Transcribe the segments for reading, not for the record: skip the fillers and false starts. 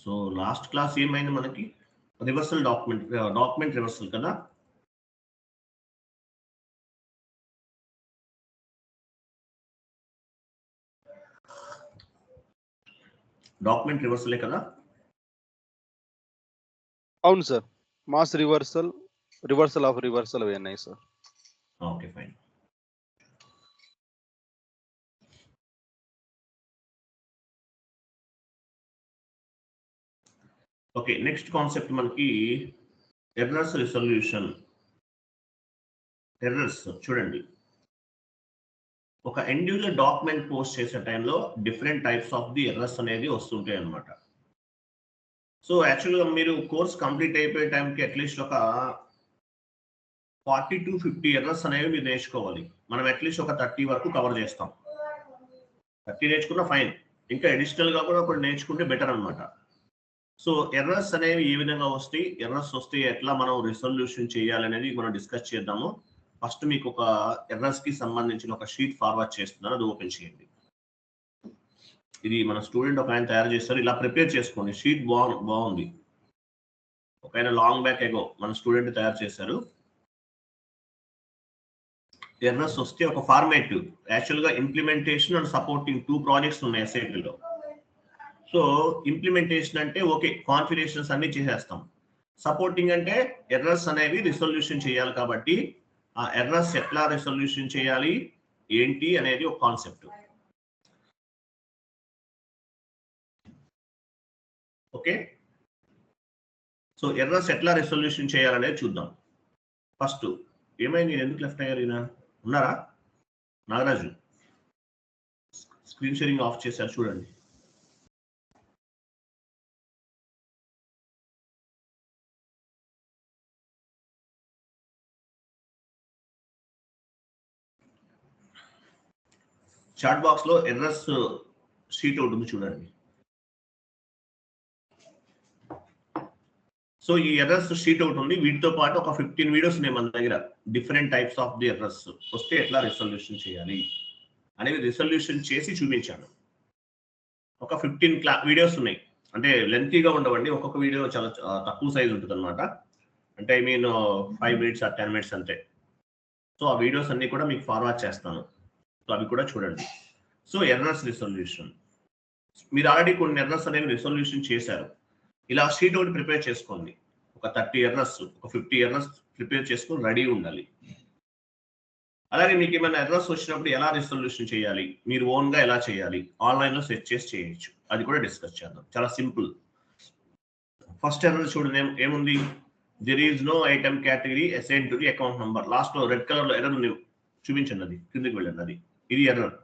So last class ఏమైంది మనకి reversal document reversal కదా. డాక్యుమెంట్ రివర్సలే కదా. అవును sir, mass reversal of reversal అవి ఉన్నాయి sir. Okay fine. Okay, next concept మనకి ఎర్రర్స్ రిసొల్యూషన్. ఎర్రర్స్ చూడండి, ఒక ఇండివిజువల్ డాక్యుమెంట్ పోస్ట్ చేసే టైంలో different types of the errors అనేది వస్తుంటాయి అన్నమాట. సో యాక్చువల్గా మీరు కోర్స్ కంప్లీట్ అయిపోయే టైంకి అట్లీస్ట్ ఒక 40 to 50 ఎర్రర్స్ అనేవి మీరు నేర్చుకోవాలి. మనం అట్లీస్ట్ ఒక 30 వరకు కవర్ చేస్తాం. 30 నేర్చుకున్న ఫైన్, ఇంకా అడిషనల్గా కూడా ఒకటి నేర్చుకుంటే బెటర్ అనమాట. సో ఎర్రర్స్ అనేవి ఏ విధంగా వస్తాయి, ఎర్రర్స్ వస్తే ఎట్లా మనం రిసొల్యూషన్ చేయాలనేది మనం డిస్కస్ చేద్దాము. ఫస్ట్ మీకు ఒక ఎర్రర్స్కి సంబంధించిన ఒక షీట్ ఫార్వర్డ్ చేస్తున్నాను, అది ఓపెన్ చేయండి. ఇది మన స్టూడెంట్ ఒక ఆయన తయారు చేస్తారు, ఇలా ప్రిపేర్ చేసుకోండి. షీట్ బాగుంది. ఒక ఆయన లాంగ్ బ్యాక్ ఎగో మన స్టూడెంట్ తయారు చేశారు. ఎర్రర్స్ వస్తే ఒక ఫార్మేట్, యాక్చువల్గా ఇంప్లిమెంటేషన్ అండ్ సపోర్టింగ్ 2 ప్రాజెక్ట్స్ ఉన్నాయి ఎస్ఐటీలో. సో ఇంప్లిమెంటేషన్ అంటే ఓకే, కాన్ఫిగరేషన్స్ అన్ని చేసేస్తాం. సపోర్టింగ్ అంటే ఎర్రర్స్ అనేవి రిసొల్యూషన్ చేయాలి. కాబట్టి ఆ ఎర్రర్స్ ఎట్లా రిసొల్యూషన్ చేయాలి ఏంటి అనేది ఒక కాన్సెప్ట్. ఓకే, సో ఎర్రర్స్ ఎట్లా రిసొల్యూషన్ చేయాలనేది చూద్దాం. ఫస్ట్ ఏమైంది, ఎందుకు లెఫ్ట్ అయ్యారు? ఈయన ఉన్నారా? నాగరాజు స్క్రీన్ షేరింగ్ ఆఫ్ చేశారు చూడండి. చాట్ బాక్స్ లో ఎర్రర్స్ షీట్ ఉంటుంది చూడండి. సో ఈ ఎర్రర్స్ షీట్ ఒకటి ఉంది, వీటితో పాటు ఒక 15 వీడియోస్ ఉన్నాయి మన దగ్గర. Different types of the errors వస్తే ఎట్లా రిసొల్యూషన్ చేయాలి అనేది రిసొల్యూషన్ చేసి చూపించాను. ఒక 15 వీడియోస్ ఉన్నాయి, అంటే లెంతీగా ఉండవండి. ఒక్కొక్క వీడియో చాలా తక్కువ సైజ్ ఉంటుంది అనమాట. అంటే I mean 5 minutes or 10 minutes అంతే. సో ఆ వీడియోస్ అన్ని కూడా మీకు ఫార్వర్డ్ చేస్తాను, సో అవి కూడా చూడండి. సో ఎర్రర్స్ రిసొల్యూషన్, మీరు ఆల్రెడీ కొన్ని ఎర్రర్స్ అనేవి రిసొల్యూషన్ చేశారు. ఇలా షీట్ ఒకటి ప్రిపేర్ చేసుకోండి. ఒక 30 ఎర్రర్స్, ఒక 50 ఎర్రర్స్ ప్రిపేర్ చేసుకొని రెడీ ఉండాలి. అలాగే మీకు ఏమైనా ఎర్రర్స్ వచ్చినప్పుడు ఎలా రిసొల్యూషన్ చేయాలి, మీరు ఓన్గా ఎలా చేయాలి, ఆన్లైన్లో సెర్చ్ చేసి చేయొచ్చు, అది కూడా డిస్కస్ చేద్దాం. చాలా సింపుల్. ఫస్ట్ ఎర్రర్ చూడండి, ఏముంది? There is no item category assign to the account number. Last లో రెడ్ కలర్ లో ఎర్రర్ ఉంది, చూపించండి. అది కిందకి వెళ్ళండి. ఇది error.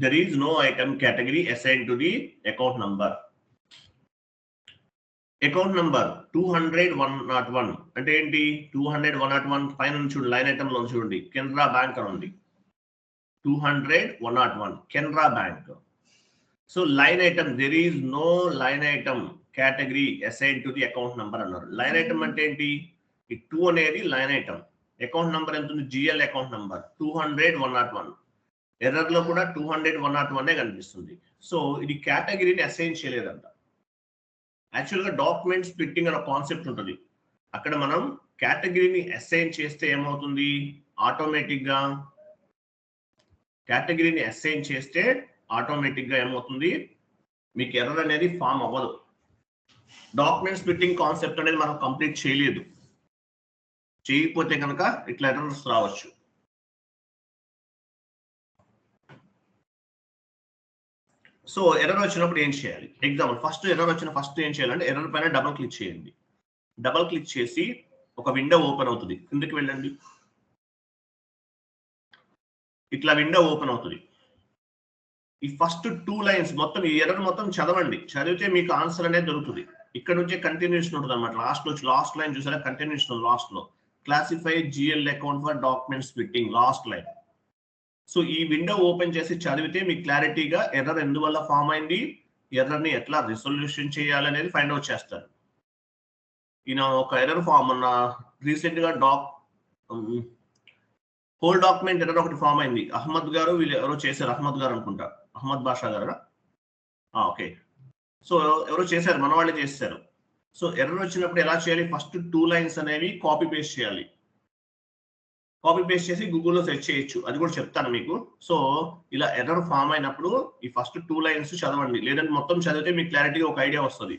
There is no item category assigned to the account number. Account number 200-101 అంటే ఏంటి? 200-101 పైన చూడండి, లైన్ ఐటమ్ లో చూడండి, కెనరా బ్యాంక్ అని ఉంది. 200-101 Canara bank. So line item, there is no line item category assigned to the account number అన్నారు. Line item అంటే ఏంటి? ఈ 2 అనేది లైన్ ఐటమ్. అకౌంట్ నంబర్ ఎంత ఉంది? GL account number 200-101. ఎర్రర్ లో కూడా 200-101 కనిపిస్తుంది. సో ఇది కేటగిరీని అసైన్ చేయలేదంట. యాక్చువల్గా డాక్యుమెంట్ స్ప్లిట్టింగ్ అనే కాన్సెప్ట్ ఉంటుంది. అక్కడ మనం కేటగిరీని అసైన్ చేస్తే ఏమవుతుంది? ఆటోమేటిక్గా కేటగిరీని అసైన్ చేస్తే ఆటోమేటిక్గా ఏమవుతుంది? మీకు ఎర్రర్ అనేది ఫామ్ అవ్వదు. డాక్యుమెంట్ స్ప్లిట్టింగ్ కాన్సెప్ట్ అనేది మనం కంప్లీట్ చేయలేదు. చేయకపోతే కనుక ఇట్లా ఎర్రర్స్ రావచ్చు. సో ఎర్రర్ వచ్చినప్పుడు ఏం చేయాలి? ఎగ్జాంపుల్, ఫస్ట్ ఎర్రర్ వచ్చిన ఫస్ట్ ఏం చేయాలంటే ఎర్రర్ పైన డబుల్ క్లిక్ చేయండి. డబుల్ క్లిక్ చేసి ఒక విండో ఓపెన్ అవుతుంది. కిందకి వెళ్ళండి, ఇట్లా విండో ఓపెన్ అవుతుంది. ఈ ఫస్ట్ 2 లైన్స్ మొత్తం, ఈ ఎర్రర్ మొత్తం చదవండి. చదివితే మీకు ఆన్సర్ అనేది దొరుకుతుంది. ఇక్కడ నుంచే కంటిన్యూషన్ ఉంటుంది అనమాట. లాస్ట్ లైన్ చూసారా? కంటిన్యూషన్ లాస్ట్ లో classify GL account for document splitting, last line. So ఈ విండో ఓపెన్ చేసి చదివితే మీకు క్లారిటీగా ఎర్రర్ ఎందువల్ల ఫామ్ అయింది, ఎర్రర్ని ఎట్లా రిసొల్యూషన్ చేయాలి అనేది ఫైండ్ అవుట్ చేస్తారు. ఈయన ఒక ఎర్రర్ ఫామ్ అన్న రీసెంట్ గా హోల్ డాక్యుమెంట్ ఎర్రర్ ఒకటి ఫామ్ అయింది. అహ్మద్ గారు వీళ్ళు ఎవరో చేశారు, అహ్మద్ గారు అనుకుంటా, అహ్మద్ బాషా గారు. ఓకే. సో ఎవరో చేశారు, మన వాళ్ళే చేశారు. సో ఎర్రర్ వచ్చినప్పుడు ఎలా చేయాలి? ఫస్ట్ 2 లైన్స్ అనేవి కాపీ పేస్ట్ చేయాలి. కాపీ పేస్ట్ చేసి గూగుల్లో సెర్చ్ చేయొచ్చు, అది కూడా చెప్తాను మీకు. సో ఇలా ఎర్రర్ ఫామ్ అయినప్పుడు ఈ ఫస్ట్ 2 లైన్స్ చదవండి, లేదంటే మొత్తం చదివితే మీకు క్లారిటీగా ఒక ఐడియా వస్తుంది.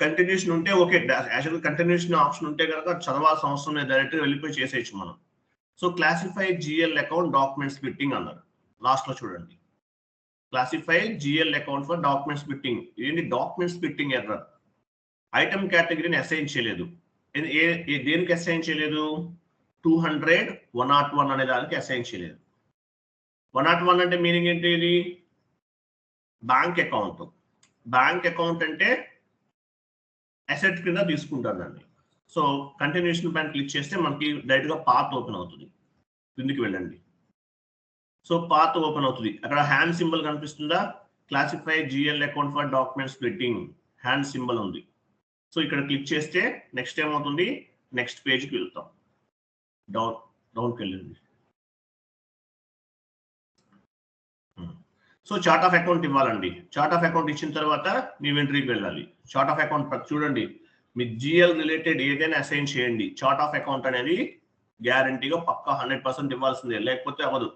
కంటిన్యూషన్ ఉంటే ఓకే, యాక్చువల్గా కంటిన్యూషన్ ఆప్షన్ ఉంటే కనుక చదవాల్సిన అవసరం లేదు, డైరెక్ట్గా వెళ్ళిపోయి చేసేయచ్చు మనం. So classify GL account document splitting అన్నారు లాస్ట్ లో చూడండి. Classify GL account for document splitting. ఏంటి డాక్యుమెంట్ స్ప్లిట్టింగ్ ఎర్రర్? ఐటమ్ కేటగిరీని అసైన్ చేయలేదు. దేనికి అసైన్ చేయలేదు? 200, 101 అనే దానికి అసైన్ చేయలేదు. 101 అంటే మీనింగ్ ఏంటి? ఇది బ్యాంక్ అకౌంట్. బ్యాంక్ అకౌంట్ అంటే అసెట్ కింద తీసుకుంటారు దాన్ని. సో కంటిన్యూషన్ పైన క్లిక్ చేస్తే మనకి డైరెక్ట్ గా పాత్ ఓపెన్ అవుతుంది. కిందికి వెళ్ళండి. సో పాత్ ఓపెన్ అవుతుంది. అక్కడ హ్యాండ్ సింబల్ కనిపిస్తుందా? Classify GL account for document splitting hand symbol ఉంది. సో ఇక్కడ క్లిక్ చేస్తే నెక్స్ట్ ఏమవుతుంది? నెక్స్ట్ పేజ్కి వెళ్తాం. డౌన్కి వెళ్ళండి. సో చార్ట్ ఆఫ్ అకౌంట్ ఇవ్వాలండి. చార్ట్ ఆఫ్ అకౌంట్ ఇచ్చిన తర్వాత మీ ఎంట్రీకి వెళ్ళాలి. చార్ట్ ఆఫ్ అకౌంట్ చూడండి, మీ జిఎల్ రిలేటెడ్ ఏదైనా అసైన్ చేయండి. చార్ట్ ఆఫ్ అకౌంట్ అనేది గ్యారంటీగా పక్కా 100% ఇవ్వాల్సిందే, లేకపోతే అవ్వదు.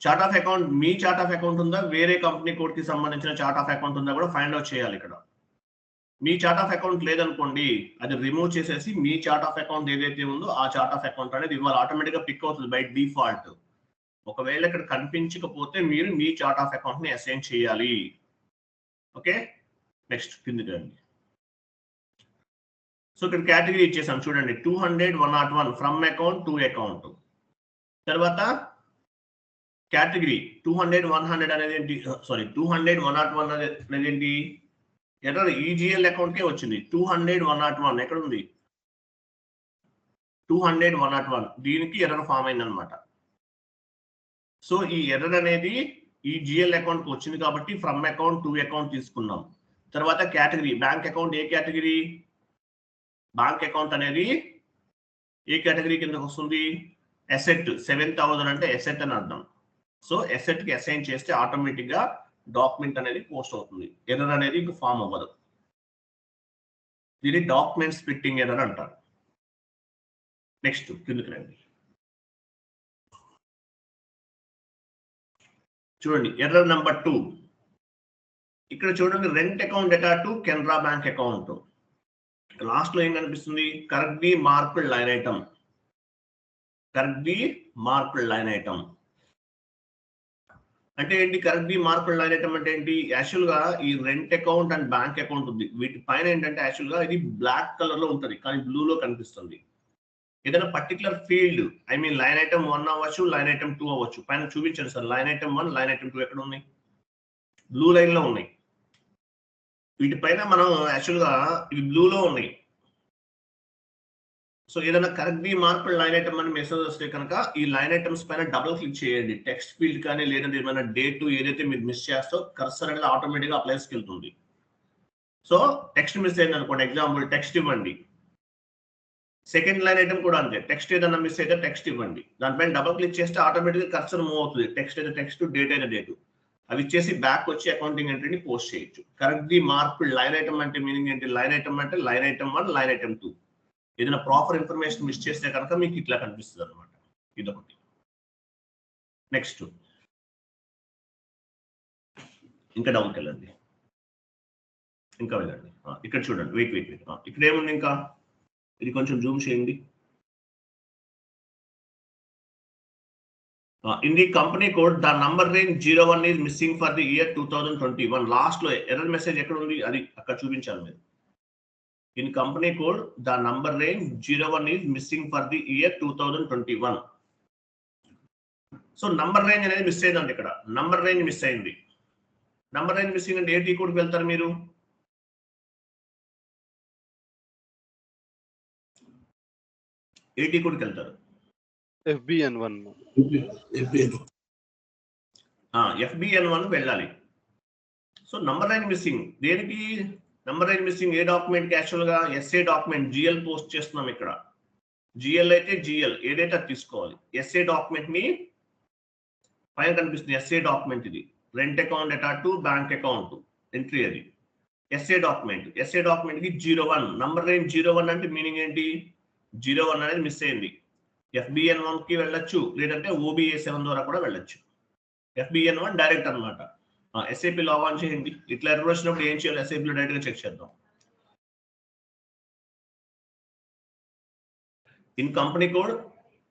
Chart of account, me chart of account ఉందా, వేరే కంపెనీ కోడ్ కి సంబంధించిన చార్ట్ ఆఫ్ అకౌంట్ ఉందా కూడా ఫైండ్ అవుట్ చేయాలి. ఇక్కడ మీ చార్ట్ ఆఫ్ అకౌంట్ లేదనుకోండి, అది రిమూవ్ చేసేసి మీ చార్ట్ ఆఫ్ అకౌంట్ ఏదైతే ఉందో ఆ చార్ట్ ఆఫ్ అకౌంట్ అనేది ఇవాళ ఆటోమేటిక్ గా పిక్ అవుతుంది బై డిఫాల్ట్. ఒకవేళ ఇక్కడ కనిపించకపోతే మీరు మీ చార్ట్ ఆఫ్ అకౌంట్ ని అసైన్ చేయాలి. ఓకే, నెక్స్ట్ కిందికి రండి. సో ఇక్కడ కేటగిరీ ఇచ్చేసాం చూడండి, 200, 101 ఫ్రమ్ అకౌంట్ టు అకౌంట్. తర్వాత కేటగిరీ 200, 100 అనేది ఏంటి? సారీ, 200, 101 అనేది ఏంటి? ఎర్రర్ ఈజిఎల్ అకౌంట్ కే వచ్చింది. 200, 101 ఎక్కడ ఉంది? 200, 101 దీనికి ఎర్రర్ ఫామ్ అయింది అనమాట. సో ఈ ఎర్రర్ అనేది ఈ జిఎల్ అకౌంట్ కి వచ్చింది కాబట్టి ఫ్రమ్ అకౌంట్ టు అకౌంట్ తీసుకున్నాం. తర్వాత కేటగిరీ బ్యాంక్ అకౌంట్. ఏ కేటగిరీ? బ్యాంక్ అకౌంట్ అనేది ఏ కేటగిరీ కిందకి వస్తుంది? అసెట్. 7000 అంటే అసెట్ అని అర్థం. సో అసెట్ కి అసైన్ చేస్తే ఆటోమేటిక్ గా డాక్యుమెంట్ అనేది పోస్ట్ అవుతుంది. ఎర్రర్ అనేది ఇంక ఫామ్ అవ్వదు. దీన్ని డాక్యుమెంట్ స్ప్లిట్టింగ్ ఎర్రర్ అంటారు. నెక్స్ట్ కిందకి రండి. చూడండి ఎర్రర్ నెంబర్ 2. ఇక్కడ చూడండి, rent account data to Canara bank account. Last లో ఏం కనిపిస్తుంది? Correctly marked line item. Correctly marked line item అంటే ఏంటి? కరెక్ట్లీ మార్క్డ్ లైన్ ఐటమ్ అంటే ఏంటి? యాక్చువల్ గా ఈ rent account and bank account ఉంది, వీటి పైన ఏంటంటే యాక్చువల్ గా ఇది బ్లాక్ కలర్ లో ఉంటుంది కానీ బ్లూ లో కనిపిస్తుంది. ఏదైనా particular field, I mean line item 1 అవ్వచ్చు, లైన్ ఐటమ్ 2 అవ్వచ్చు. పైన చూపించండి sir, line item 1, line item 2 ఎక్కడ ఉన్నాయి? బ్లూ లైన్ లో ఉన్నాయి. వీటిపైన మనం యాక్చువల్ గా ఇవి బ్లూ లో ఉన్నాయి. సో ఏదైనా కరెక్ట్లీ మార్క్డ్ లైన్ ఐటమ్ అని మెసేజ్ వస్తే కనుక ఈ లైన్ ఐటమ్స్ పైన డబుల్ క్లిక్ చేయండి. టెక్స్ట్ ఫీల్డ్ కానీ లేదంటే ఏమైనా డేట్ ఏదైతే మీరు మిస్ చేస్తో కర్సర్ అనేది ఆటోమేటిక్ గా ప్లేస్కి వెళ్తుంది. సో టెక్స్ట్ మిస్ అయింది అనుకోండి, ఎగ్జాంపుల్ టెక్స్ట్ ఇవ్వండి. సెకండ్ లైన్ ఐటమ్ కూడా అంతే, టెక్స్ట్ ఏదైనా మిస్ అయితే టెక్స్ట్ ఇవ్వండి. దానిపైన డబుల్ క్లిక్ చేస్తే ఆటోమేటిక్ గా కర్సర్ మూవ్ అవుతుంది. టెక్స్ట్ అయితే టెక్స్ట్, డేట్ అయితే డేట్. అవి ఇచ్చేసి బ్యాక్ వచ్చి అకౌంటింగ్ ఎంట్రీని పోస్ట్ చేయొచ్చు. కరెక్ట్లీ మార్క్డ్ లైన్ ఐటమ్ అంటే మీనింగ్ ఏంటి? లైన్ ఐటమ్ అంటే లైన్ ఐటమ్ 1, లైన్ ఐటమ్ 2. ఏదైనా ప్రాపర్ ఇన్ఫర్మేషన్ మిస్ చేస్తే కనుక మీకు ఇట్లా కనిపిస్తుంది అనమాట. ఇదొకటి. నెక్స్ట్ ఇంకా డౌన్కి వెళ్ళండి. ఇంకా వెళ్ళండి. ఇక్కడ చూడండి, వెయిట్. ఇక్కడ ఏముంది ఇంకా? ఇది కొంచెం జూమ్ చేయండి. In the company code the number range 01 is missing for the year 2021. Last లో ఎర్రర్ మెసేజ్ ఎక్కడ ఉంది? అది అక్కడ చూపించాలి మీరు. In company code the number range 01 is missing for the year 2021. So number range అనేది మిస్ అయిందండి. ఇక్కడ నంబర్ రేంజ్ మిస్ అయింది. నంబర్ రేంజ్ మిస్సింగ్ అంటే ఏ టీ కోడ్కి వెళ్తారు మీరు? ఏ టీ కోడ్కి వెళ్తారు? FBN1. FBN1 వెళ్ళాలి. సో నంబర్ లైన్ మిస్సింగ్ దేనికి? నంబర్ లైన్ మిస్సింగ్ ఏ డాక్యుమెంట్ కి? యాక్చువల్ గా ఎస్ఏ డాక్యుమెంట్ జిఎల్ పోస్ట్ చేస్తున్నాం ఇక్కడ. జిఎల్ అయితే జిఎల్ ఏదైతే అది తీసుకోవాలి. ఎస్ఏ డాక్యుమెంట్ ని పైన కనిపిస్తుంది, ఎస్ఏ డాక్యుమెంట్ ఇది. Rent account attach to bank account entry అది. ఎస్ఏ డాక్యుమెంట్ కి 01 నంబర్ రేంజ్ 01 అంటే మీనింగ్ ఏంటి? 01 అనేది మిస్ అయింది. FBN1 కి వెళ్ళొచ్చు, లేదంటే OBA7 ద్వారా కూడా వెళ్ళొచ్చు. FBN1 డైరెక్ట్ అనమాట. SAP లాగ్ ఆన్ చేయండి. ఇట్లా ఎర్రర్ వచ్చినప్పుడు ఏం చేయాలి? SAP లో డైరెక్ట్ గా చెక్ చేద్దాం. In company code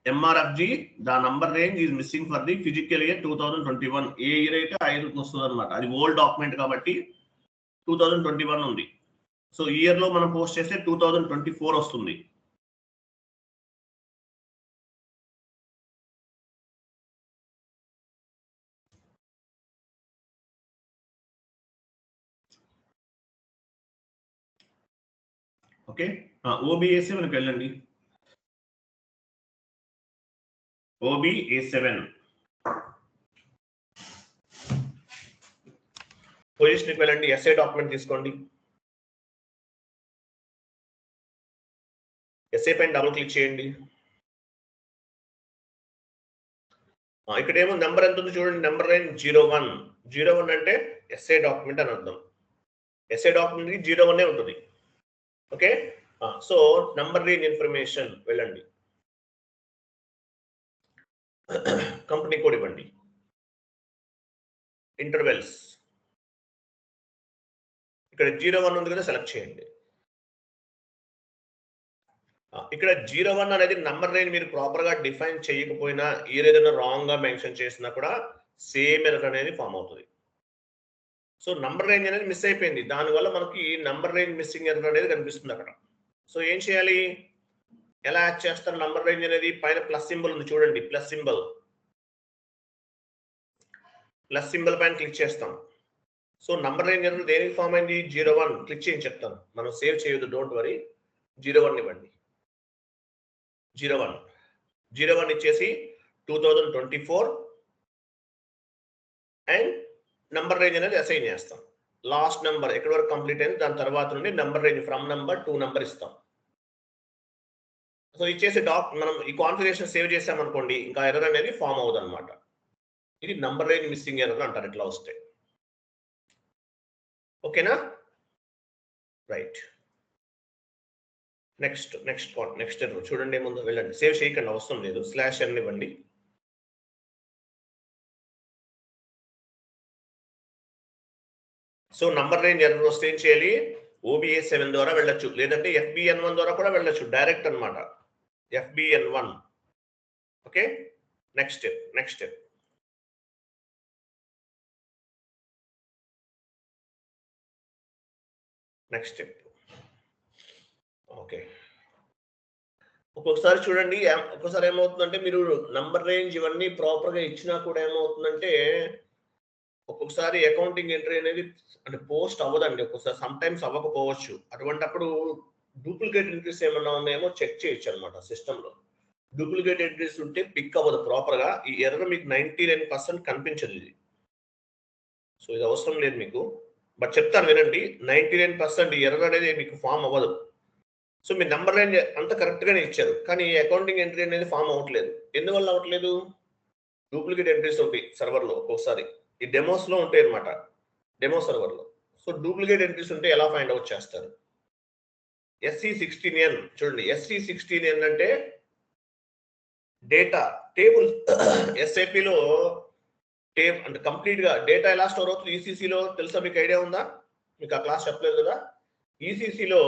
MRFG the number range is missing for the physical year 2021. A year అయితే 5కి వస్తుంది అనమాట. అది ఓల్డ్ డాక్యుమెంట్ కాబట్టి 2021 ఉంది. సో ఈ ఇయర్ లో మనం పోస్ట్ చేస్తే 2024 వస్తుంది. ఓకే, OBA7 మనకి వెళ్ళండి. OBA7 పొజిషన్కి వెళ్ళండి. ఎస్ఏ డాక్యుమెంట్ తీసుకోండి. ఎస్ఏ పైన డబుల్ క్లిక్ చేయండి. ఇక్కడ ఏమో నెంబర్ ఎంత ఉంది చూడండి. నెంబర్ రేంజ్ 01 అంటే ఎస్ఏ డాక్యుమెంట్ అని అర్థం. ఎస్ఏ డాక్యుమెంట్ కి 01 ఉంటుంది. Okay, so number range information వెళ్ళండి. కంపెనీ కోడ్ ఇవ్వండి. ఇంటర్వెల్స్ ఇక్కడ 01 ఉంది కదా, సెలెక్ట్ చేయండి. ఇక్కడ 01 అనేది నంబర్ రేంజ్ మీరు ప్రాపర్ గా డిఫైన్ చేయకపోయినా, ఏదైనా రాంగ్ గా మెన్షన్ చేసినా కూడా సేమ్ ఎర్రర్ అనేది ఫామ్ అవుతుంది. సో నంబర్ రేంజ్ అనేది మిస్ అయిపోయింది. దానివల్ల మనకి నంబర్ రేంజ్ మిస్సింగ్ ఎర్రర్ అనేది కనిపిస్తుంది అక్కడ. సో ఏం చేయాలి? ఎలా యాడ్ చేస్తారు నంబర్ రేంజ్ అనేది? పైన ప్లస్ సింబల్ ఉంది చూడండి. ప్లస్ సింబల్ పైన క్లిక్ చేస్తాం. సో నంబర్ రేంజ్ ఎర్రర్ దేనికి ఫామ్ అయింది? 01 క్లిక్ చేయండి చెప్తాను. మనం సేవ్ చేయొద్దు, డోంట్ వరీ. 01 ఇవ్వండి. 01 ఇచ్చేసి 2024 అండ్ నంబర్ రేంజ్ అనేది అసైన్ చేస్తాం. లాస్ట్ నెంబర్ ఎక్కడి వరకు కంప్లీట్ అయింది, దాని తర్వాత నుండి number range from number to number ఇస్తాం. సో ఇచ్చేసి మనం ఈ కాన్ఫిగరేషన్ సేవ్ చేసామనుకోండి, ఇంకా ఎర్రర్ అనేది ఫామ్ అవుతుంది అనమాట. ఇది నంబర్ రేంజ్ మిస్సింగ్ ఎర్రర్ అంటారు ఇట్లా వస్తే. ఓకేనా? రైట్. నెక్స్ట్ ఎర్రర్ చూడండి. ఏముందో వెళ్ళండి. సేవ్ చేయకండి, అవసరం లేదు. /n ఇవ్వండి. సో నంబర్ రేంజ్ ఎర్రర్ వస్తే ఏం చేయాలి? OBA7 ద్వారా వెళ్ళొచ్చు, లేదంటే FBN1 ద్వారా కూడా వెళ్ళొచ్చు. డైరెక్ట్ అన్నమాట. FBN1. Okay, next step okay. ఒక్కొక్కసారి చూడండి, ఒక్కొక్కసారి ఏమవుతుందంటే మీరు నంబర్ రేంజ్ ఇవన్నీ ప్రాపర్ గా ఇచ్చినా కూడా ఏమవుతుందంటే ఒక్కొక్కసారి అకౌంటింగ్ ఎంట్రీ అనేది అంటే పోస్ట్ అవ్వదండి. ఒక్కొక్కసారి సమ్ టైమ్స్ అవ్వకపోవచ్చు. అటువంటప్పుడు డూప్లికేట్ ఎంట్రీస్ ఏమన్నా ఉన్నాయేమో చెక్ చేయొచ్చు అనమాట. సిస్టమ్ లో డూప్లికేట్ ఎంట్రీస్ ఉంటే పిక్ అవ్వదు ప్రాపర్ గా. ఈ ఎర్రర్ మీకు 99% కనిపించదు ఇది. సో ఇది అవసరం లేదు మీకు, బట్ చెప్తాను వినండి. 99% ఈ ఎర్రర్ అనేది మీకు ఫామ్ అవ్వదు. సో మీ నంబర్ రేంజ్ అంతా కరెక్ట్ గానే ఇచ్చారు, కానీ అకౌంటింగ్ ఎంట్రీ అనేది ఫామ్ అవ్వట్లేదు. ఎందువల్ల అవ్వట్లేదు? డూప్లికేట్ ఎంట్రీస్ ఉంటాయి సర్వర్ లో. ఒక్కొక్కసారి ఈ డెమోస్ లో ఉంటాయి అనమాట, డెమో సర్వర్ లో. సో డూప్లికేట్ ఎంట్రీస్ ఉంటే ఎలా ఫైండ్ అవుట్ చేస్తారు? SC16N చూడండి. SC16N అంటే డేటా టేబుల్. SAP లో అంటే కంప్లీట్ గా డేటా ఎలా స్టోర్ అవుతుంది ECC లో తెలుసా? మీకు ఐడియా ఉందా? మీకు ఆ క్లాస్ చెప్పలేదు కదా. ECC లో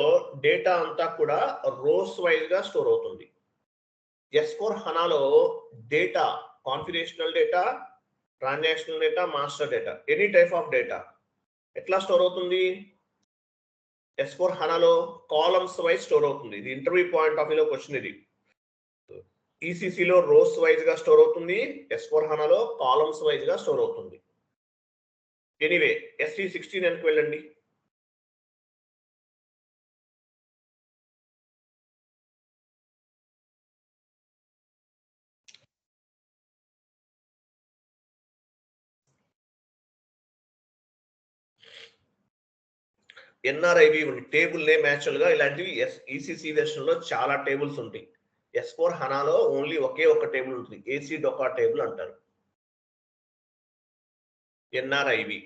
డేటా అంతా కూడా రోస్ వైజ్ గా స్టోర్ అవుతుంది. S/4HANAలో data configurational data, transactional data, master data, any type of data ఎట్లా స్టోర్ అవుతుంది? S/4HANAలో కాలమ్స్ వైజ్ స్టోర్ అవుతుంది. ఇది ఇంటర్వ్యూ పాయింట్ ఆఫ్ వ్యూలో క్వశ్చన్ ఇది. ECC లో రోస్ వైజ్ గా స్టోర్ అవుతుంది. S/4HANAలో కాలమ్స్ వైజ్ గా స్టోర్ అవుతుంది. ఎనీవే SC16N కి వెళ్ళండి. NRIV table name. యాక్చువల్ గా ఇలాంటివి ECC వెర్షన్ లో చాలా టేబుల్స్ ఉంటాయి. S/4HANAలో ఓన్లీ ఒకే ఒక టేబుల్ ఉంటుంది. AC డొకా టేబుల్ అంటారు. ఎన్ఆర్ఐవి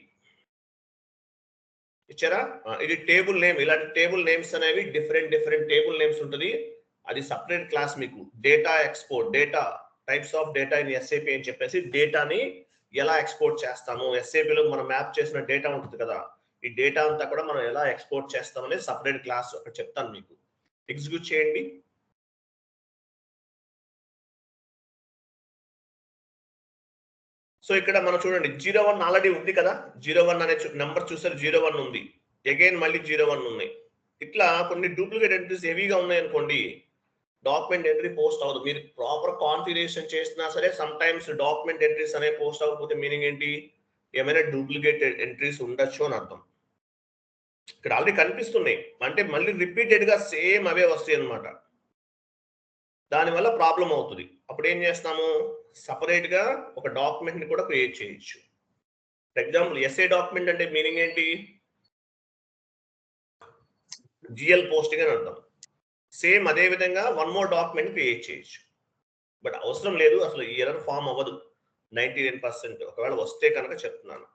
ఇచ్చారా? ఇది టేబుల్ నేమ్. ఇలాంటి టేబుల్ నేమ్స్ అనేవి డిఫరెంట్ టేబుల్ నేమ్స్ ఉంటుంది. అది సపరేట్ క్లాస్ మీకు. Data export, data types of data in SAP అని చెప్పేసి డేటాని ఎలా ఎక్స్పోర్ట్ చేస్తాము, ఎస్ఏపిలో మనం మ్యాప్ చేసిన డేటా ఉంటుంది కదా, ఈ డేటా అంతా కూడా మనం ఎలా ఎక్స్పోర్ట్ చేస్తాం అనేది సపరేట్ క్లాస్ అక్కడ చెప్తాను మీకు. ఎగ్జిక్యూట్ చేయండి. సో ఇక్కడ మనం చూడండి 01 ఆల్రెడీ ఉంది కదా, 01 అనే నెంబర్ చూసారు, 01 ఉంది. అగైన్ మళ్ళీ 01 ఉన్నాయి. ఇట్లా కొన్ని డూప్లికేట్ ఎంట్రీస్ హెవీగా ఉన్నాయి అనుకోండి, డాక్యుమెంట్ ఎంట్రీ పోస్ట్ అవ్వదు. మీరు ప్రాపర్ కాన్ఫిగరేషన్ చేసినా సరే సమ్ టైమ్స్ డాక్యుమెంట్ ఎంట్రీస్ అనేవి పోస్ట్ అవ్వకపోతే మీనింగ్ ఏంటి, ఏమైనా డూప్లికేట్ ఎంట్రీస్ ఉండొచ్చు అని అర్థం. ఇక్కడ ఆల్రెడీ కనిపిస్తున్నాయి అంటే మళ్ళీ రిపీటెడ్ గా సేమ్ అవే వస్తాయి అనమాట. దానివల్ల ప్రాబ్లం అవుతుంది. అప్పుడు ఏం చేస్తాము, సపరేట్ గా ఒక డాక్యుమెంట్ ని కూడా క్రియేట్ చేయొచ్చు. ఫర్ ఎగ్జాంపుల్ ఎస్ఏ డాక్యుమెంట్ అంటే మీనింగ్ ఏంటి, జిఎల్ పోస్టింగ్ అని అర్థం. సేమ్ అదే విధంగా వన్ మోర్ డాక్యుమెంట్ క్రియేట్ చేయొచ్చు. బట్ అవసరం లేదు, అసలు ఈ ఎర్రర్ ఫామ్ అవ్వదు 99%. ఒకవేళ వస్తే కనుక చెప్తున్నాను.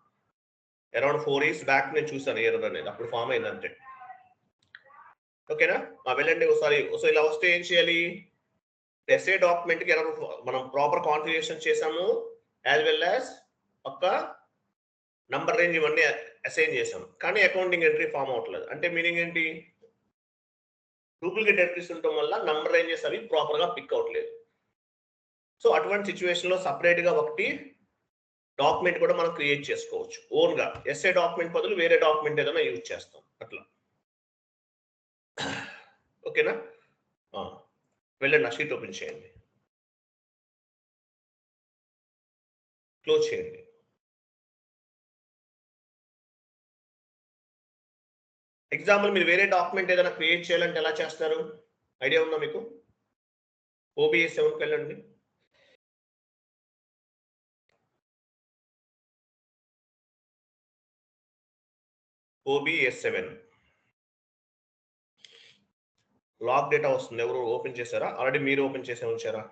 అరౌండ్ 4 years బ్యాక్ నేను చూసాను ఎర్రర్ అనేది, అప్పుడు ఫామ్ అయిందంటే. ఓకేనా? వెళ్ళండి ఒకసారి. సో ఇలా వస్తే ఏం చేయాలి, ఎస్ఏ డాక్యుమెంట్ కి ఎర్రర్ మనం ప్రాపర్ కాన్ఫిగరేషన్ చేసాము, యాజ్ వెల్ యాజ్ ఒక నంబర్ రేంజ్ ఇవన్నీ అసైన్ చేసాము, కానీ అకౌంటింగ్ ఎంట్రీ ఫామ్ అవట్లేదు. అంటే మీనింగ్ ఏంటి, డూప్లికేట్ ఎంట్రీస్ ఉండటం వల్ల నంబర్ రేంజెస్ అవి ప్రాపర్ గా పిక్ అవట్లేదు. సో అటువంటి సిచ్యువేషన్ లో సపరేట్ గా ఒకటి డాక్యుమెంట్ కూడా మనం క్రియేట్ చేసుకోవచ్చు ఓన్ గా. ఎస్ఏ డాక్యుమెంట్ బదులు వేరే డాక్యుమెంట్ ఏదైనా యూజ్ చేస్తాం అట్లా. ఓకేనా? వెళ్ళండి, ఆ షీట్ ఓపెన్ చేయండి, క్లోజ్ చేయండి. ఎగ్జాంపుల్ మీరు వేరే డాక్యుమెంట్ ఏదైనా క్రియేట్ చేయాలంటే ఎలా చేస్తారు, ఐడియా ఉందా మీకు? OBS 7కి వెళ్ళండి. OBS 7 లాగ్ డేటా వస్తుంది. ఎవరు ఓపెన్ చేశారా? ఆల్రెడీ మీరు ఓపెన్ చేసే ఉంచారా?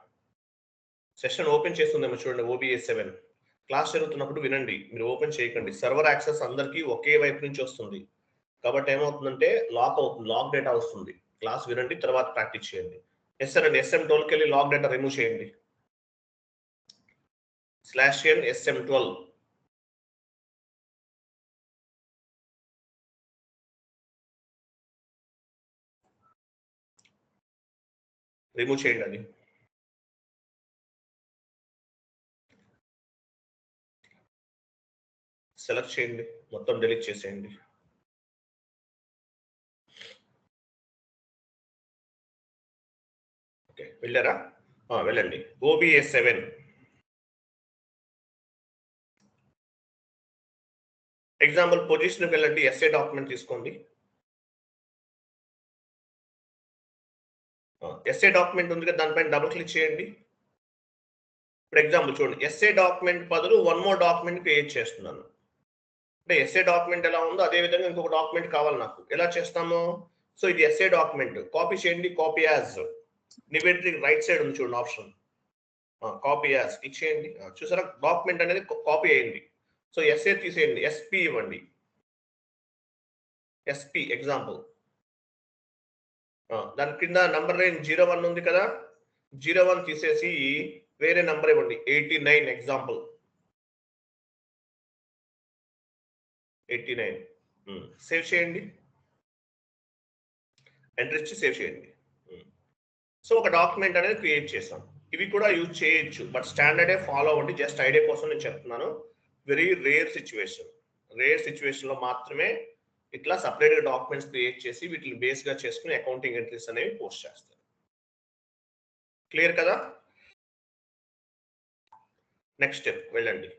సెషన్ ఓపెన్ చేస్తుందేమో చూడండి. OBS 7 క్లాస్ జరుగుతున్నప్పుడు వినండి, మీరు ఓపెన్ చేయకండి. సర్వర్ యాక్సెస్ అందరికీ ఒకే వైపు నుంచి వస్తుంది కాబట్టి ఏమవుతుందంటే లాక్ అవుతుంది, లాగ్ డేటా వస్తుంది. క్లాస్ వినండి, తర్వాత ప్రాక్టీస్ చేయండి. అండి SM12కి వెళ్ళి లాగ్ డేటా రిమూవ్ చేయండి. /n SM12 రిమూవ్ చేయండి. అది సెలెక్ట్ చేయండి, మొత్తం డిలీట్ చేసేయండి. ఓకే, వెళ్ళారా? వెళ్ళండి. OBS 7 ఎగ్జాంపుల్ పొజిషన్కి వెళ్ళండి, ఎస్ఏ డాక్యుమెంట్ తీసుకోండి. ఎస్ఏ డాక్యుమెంట్ ఉంది కదా, దానిపైన డబుల్ క్లిక్ చేయండి. ఇప్పుడు ఎగ్జాంపుల్ చూడండి, ఎస్ఏ డాక్యుమెంట్ బదులు వన్ మోర్ డాక్యుమెంట్ క్రియేట్ చేస్తున్నాను. అంటే ఎస్ఏ డాక్యుమెంట్ ఎలా ఉందో అదే విధంగా ఇంకొక డాక్యుమెంట్ కావాలి నాకు. ఎలా చేస్తాము, సో ఇది ఎస్ఏ డాక్యుమెంట్, కాపీ చేయండి. కాపీ యాజ్ నివెంట్రీ రైట్ సైడ్ ఉంది చూడండి ఆప్షన్, కాపీ యాజ్ క్లిక్ చేయండి. చూసారా, డాక్యుమెంట్ అనేది కాపీ అయ్యింది. సో ఎస్ఏ తీసేయండి, SP ఇవ్వండి. SP ఎగ్జాంపుల్, దాని కింద నంబర్ రేంజ్ 01 ఉంది కదా, 01 తీసేసి వేరే నంబర్ ఇవ్వండి, 89 ఎగ్జాంపుల్. 89 సేవ్ చేయండి, ఎంటర్ ఇచ్చి సేవ్ చేయండి. సో ఒక డాక్యుమెంట్ అనేది క్రియేట్ చేసాం. ఇవి కూడా యూజ్ చేయొచ్చు, బట్ స్టాండర్డే ఫాలో అవ్వండి. జస్ట్ ఐడియా కోసం నేను చెప్తున్నాను. వెరీ రేర్ సిచ్యువేషన్ లో మాత్రమే ఇట్లా సపరేట్ గా డాక్యుమెంట్స్ క్రియేట్ చేసి వీటిని బేస్ గా చేసుకుని అకౌంటింగ్ ఎంట్రీస్ అనేవి పోస్ట్ చేస్తారు. క్లియర్ కదా? నెక్స్ట్ స్టెప్ వెళ్ళండి.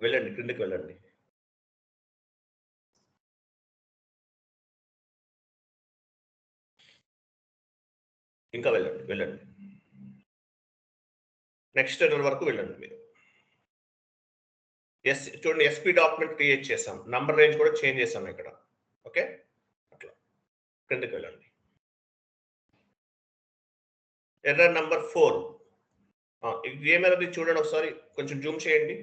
వెళ్ళండి, క్రిందికి వెళ్ళండి. ఇంకా వెళ్ళండి. నెక్స్ట్ ఎర్రర్ వరకు వెళ్ళండి మీరు. చూడండి, SP డాక్యుమెంట్ క్రియేట్ చేసాం, నంబర్ రేంజ్ కూడా చేంజ్ చేసాం ఇక్కడ. ఓకే, అట్లా కిందకి వెళ్ళండి. Error number 4. ఇది ఏమైనది చూడండి ఒకసారి, కొంచెం జూమ్ చేయండి.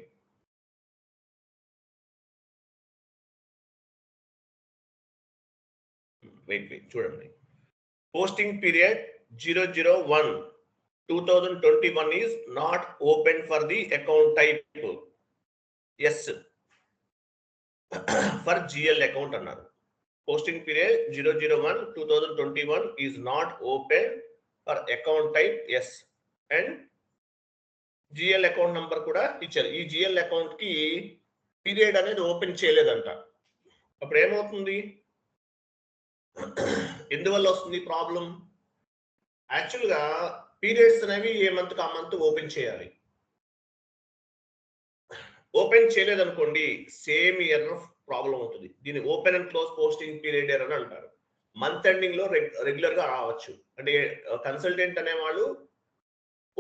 వెయిట్ చూడండి. Posting period 001/2021 is not open for the account type yes for GL account అన్నారు. Posting period 001/2021 is not open for account type yes and GL account number కూడా ఇచ్చారు. ఈ GL అకౌంట్ కి పీరియడ్ అనేది open చేయలేదంట. అప్పుడు ఏమవుతుంది, ఎందువల్ల వస్తుంది ప్రాబ్లం? యాక్చువల్గా పీరియడ్స్ అనేవి ఏ మంత్ ఆ మంత్ ఓపెన్ చేయాలి. ఓపెన్ చేయలేదనుకోండి సేమ్ ఇయర్ ప్రాబ్లం అవుతుంది. దీన్ని open and close posting period error అని అంటారు. మంత్ ఎండింగ్ లో రెగ్యులర్ గా రావచ్చు. అంటే కన్సల్టెంట్ అనేవాళ్ళు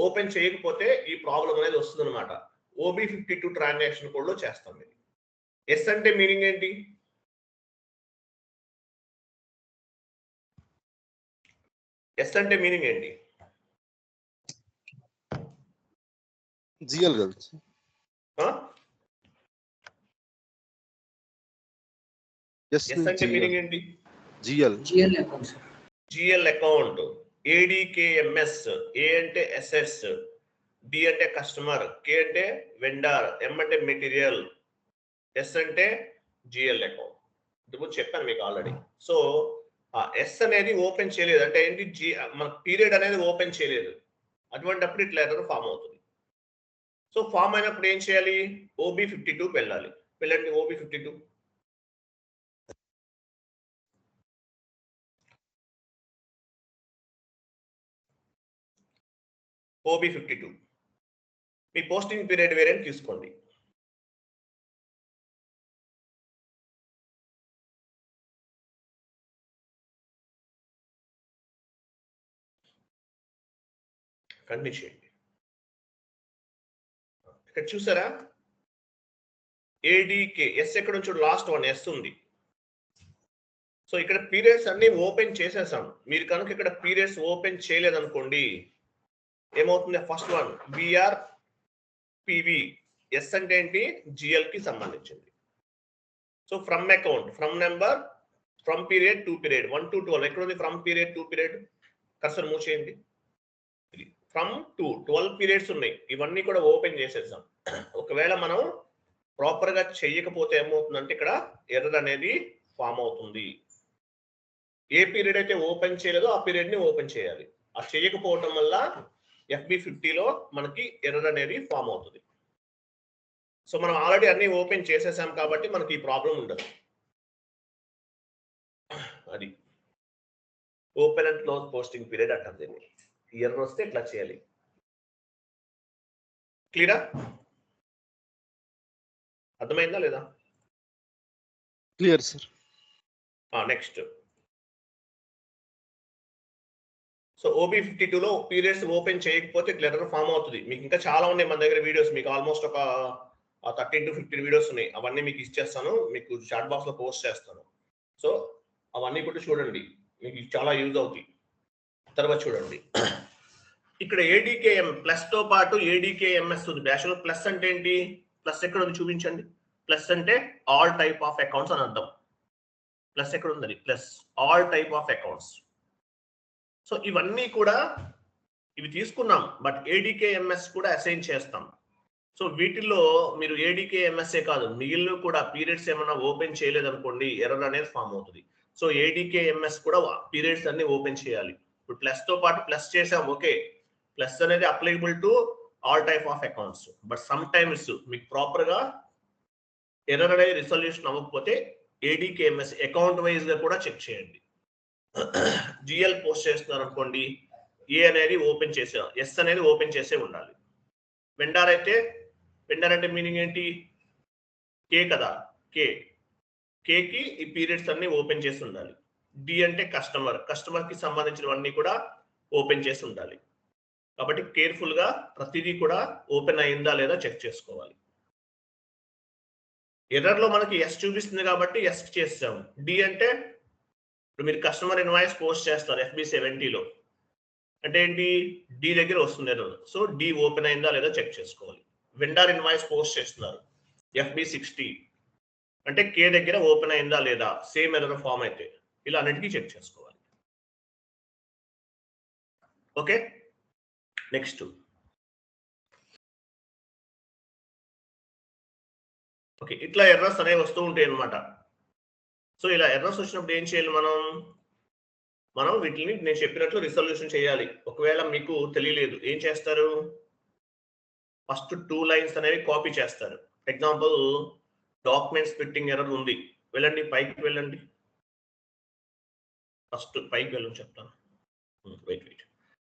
ఓపెన్ చేయకపోతే ఈ ప్రాబ్లం అనేది వస్తుంది అనమాట. OB52 ట్రాన్సాక్షన్ కోడ్ లో చేస్తాం. ఎస్ అంటే మీనింగ్ ఏంటి? ఎస్ అంటే మీనింగ్ ఏంటి? జిఎల్ కదా. ఎస్ అంటే మీనింగ్ ఏంటి? GL account. GL account. ADKMS. ఏ అంటే అసెట్స్, డి అంటే కస్టమర్, కే అంటే వెండర్, ఎం అంటే మెటీరియల్, ఎస్ అంటే జిఎల్ అకౌంట్. ఇంతకుముందు చెప్పాను మీకు ఆల్రెడీ. సో ఎస్ అనేది ఓపెన్ చేయలేదు అంటే ఏంటి, మన పీరియడ్ అనేది ఓపెన్ చేయలేదు. అటువంటిప్పుడు ఇట్లా ఎర్రర్ ఫామ్ అవుతుంది. సో ఫామ్ అయినప్పుడు ఏం చేయాలి? OB52 వెళ్ళాలి. వెళ్ళండి OB52. OB52 మీ పోస్టింగ్ పీరియడ్ వేరియంట్ తీసుకోండి. కంటిన్యూ చేయండి. ఇక్కడ చూసారా ADK ఎస్ ఎక్కడ చూడు, లాస్ట్ వన్ ఎస్ ఉంది. సో ఇక్కడ పీరియడ్స్ అన్ని ఓపెన్ చేసేసాం. మీరు కనుక ఇక్కడ పీరియడ్స్ ఓపెన్ చేయలేదనుకోండి ఏమవుతుంది? First one BRPV. ఎస్ అంటే ఏంటి? GL కి సంబంధించింది. So from account, from number, from period to period 1 to 12. ఎక్కడ ఉంది from period to period? Cursor move చేయండి. ఫ్రమ్ టు 12 పీరియడ్స్ ఉన్నాయి. ఇవన్నీ కూడా ఓపెన్ చేసేసాం. ఒకవేళ మనం ప్రాపర్ గా చెయ్యకపోతే ఏమవుతుందంటే ఇక్కడ ఎర్రర్ అనేది ఫామ్ అవుతుంది. ఏ పీరియడ్ అయితే ఓపెన్ చేయలేదో ఆ పీరియడ్ ని ఓపెన్ చేయాలి. ఆ చేయకపోవటం వల్ల FB50లో మనకి ఎర్రర్ అనేది ఫామ్ అవుతుంది. సో మనం ఆల్రెడీ అన్ని ఓపెన్ చేసేసాం కాబట్టి మనకి ఈ ప్రాబ్లం ఉండదు. అది open and close posting period అంటారు దీన్ని. ఎర్రర్ వస్తే ఇట్లా చేయాలి. క్లియరా? అర్థమైందా లేదా? Clear sir. నెక్స్ట్. సో OB52లో పీరియడ్స్ ఓపెన్ చేయకపోతే ఇట్లా ఎర్రర్ ఫామ్ అవుతుంది. మీకు ఇంకా చాలా ఉన్నాయి మన దగ్గర వీడియోస్. మీకు ఆల్మోస్ట్ ఒక 13 to 15 వీడియోస్ ఉన్నాయి. అవన్నీ మీకు ఇచ్చేస్తాను, మీకు చాట్ బాక్స్ లో పోస్ట్ చేస్తాను. సో అవన్నీ కూడా చూడండి, మీకు చాలా యూజ్ అవుతాయి. తర్వాత చూడండి ఇక్కడ ADKM ప్లస్ తో పాటు ADKMS ఉంది. బ్యాష్ ప్లస్ అంటే ఏంటి? ప్లస్ ఎక్కడ ఉంది చూపించండి. ప్లస్ అంటే ఆల్ టైప్ ఆఫ్ అకౌంట్స్ అని అర్థం. ప్లస్ ఎక్కడ ఉంది? Plus all type of accounts. So ఇవన్నీ కూడా ఇవి తీసుకున్నాం, బట్ ADKMS కూడా అసైన్ చేస్తాం. సో వీటిల్లో మీరు ADKMSఏ కాదు మిగిలిన కూడా పీరియడ్స్ ఏమైనా ఓపెన్ చేయలేదనుకోండి ఎర్రర్ అనేది ఫామ్ అవుతుంది. సో ADKMS కూడా పీరియడ్స్ అన్ని ఓపెన్ చేయాలి. ఇప్పుడు ప్లస్ తో పాటు ప్లస్ చేసాం, ఓకే. ప్లస్ అనేది applicable to all type of accounts. But some times మీకు ప్రాపర్ గా ఎర్రర్ అనేది రిజల్యూషన్ అవ్వకపోతే ADKMS అకౌంట్ వైజ్ గా కూడా చెక్ చేయండి. GL పోస్ట్ చేస్తున్నారు అనుకోండి, ఏ అనేది ఓపెన్ చేసే, ఎస్ అనేది ఓపెన్ చేసే ఉండాలి. వెండర్ అయితే, వెండర్ అంటే మీనింగ్ ఏంటి? కే కదా, కేకి ఈ పీరియడ్స్ అన్ని ఓపెన్ చేసి ఉండాలి. డి అంటే కస్టమర్, కస్టమర్ కి సంబంధించినవన్నీ కూడా ఓపెన్ చేసి ఉండాలి. కాబట్టి కేర్ఫుల్ గా ప్రతిదీ కూడా ఓపెన్ అయిందా లేదా చెక్ చేసుకోవాలి. ఎర్రర్ లో మనకి ఎస్ చూపిస్తుంది కాబట్టి ఎస్ చేసాం. డి అంటే ఇప్పుడు మీరు కస్టమర్ ఇన్వాయిస్ పోస్ట్ చేస్తారు FB70లో, అంటే ఏంటి, డి దగ్గర వస్తుంది ఎర్రర్. సో డి ఓపెన్ అయిందా లేదా చెక్ చేసుకోవాలి. వెండర్ ఇన్వాయిస్ పోస్ట్ చేస్తున్నారు FB60, అంటే కే దగ్గర ఓపెన్ అయిందా లేదా, సేమ్ ఎర్రర్ ఫామ్ అయితే, ఇలా అన్నిటికీ చెక్ చేసుకోవాలి. Okay, next. ఓకే, ఇట్లా ఎర్రర్స్ అనేవి వస్తూ ఉంటాయి అన్నమాట. సో ఇలా ఎర్రర్స్ వచ్చినప్పుడు ఏం చేయాలి మనం వీటిని నేను చెప్పినట్లు రిజల్యూషన్ చేయాలి. ఒకవేళ మీకు తెలియలేదు ఏం చేస్తారు, ఫస్ట్ 2 లైన్స్ అనేవి కాపీ చేస్తారు. ఎగ్జాంపుల్, డాక్యుమెంట్ స్ప్లిట్టింగ్ ఎర్రర్ ఉంది, వెళ్ళండి పైకి వెళ్ళండి, ఫస్ట్ పైకి వెళ్ళని చెప్తాను. వెయిట్,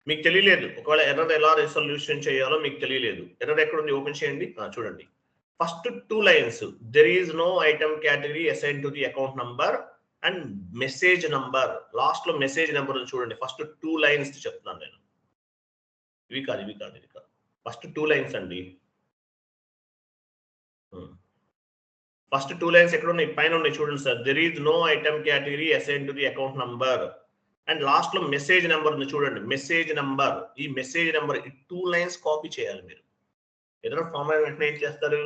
మీకు తెలియలేదు, ఒకవేళ ఎర్రర్ ఎలా రిజల్యూషన్ చేయాలో మీకు తెలియలేదు. ఎర్రర్ ఎక్కడ ఉంది, ఓపెన్ చేయండి, చూడండి. First 2 lines, there is no item category assign to the account number and message number. Last లో మెసేజ్ నెంబర్ చూడండి. ఫస్ట్ 2 లైన్స్ చెప్తున్నాను నేను, ఇవి కాదు. ఫస్ట్ 2 లైన్స్ అండి. ఫస్ట్ 2 లైన్స్ ఎక్కడ ఉన్నాయి, పైన ఉన్నాయి చూడండి sir. There is no item category assign to the account number and last లో మెసేజ్ నెంబర్ ఉంది చూడండి. మెసేజ్ నెంబర్, ఈ మెసేజ్ నెంబర్, ఈ 2 లైన్స్ కాపీ చేయాలి మీరు. ఏదైనా ఫామ్ వెంటనే ఏం చేస్తారు,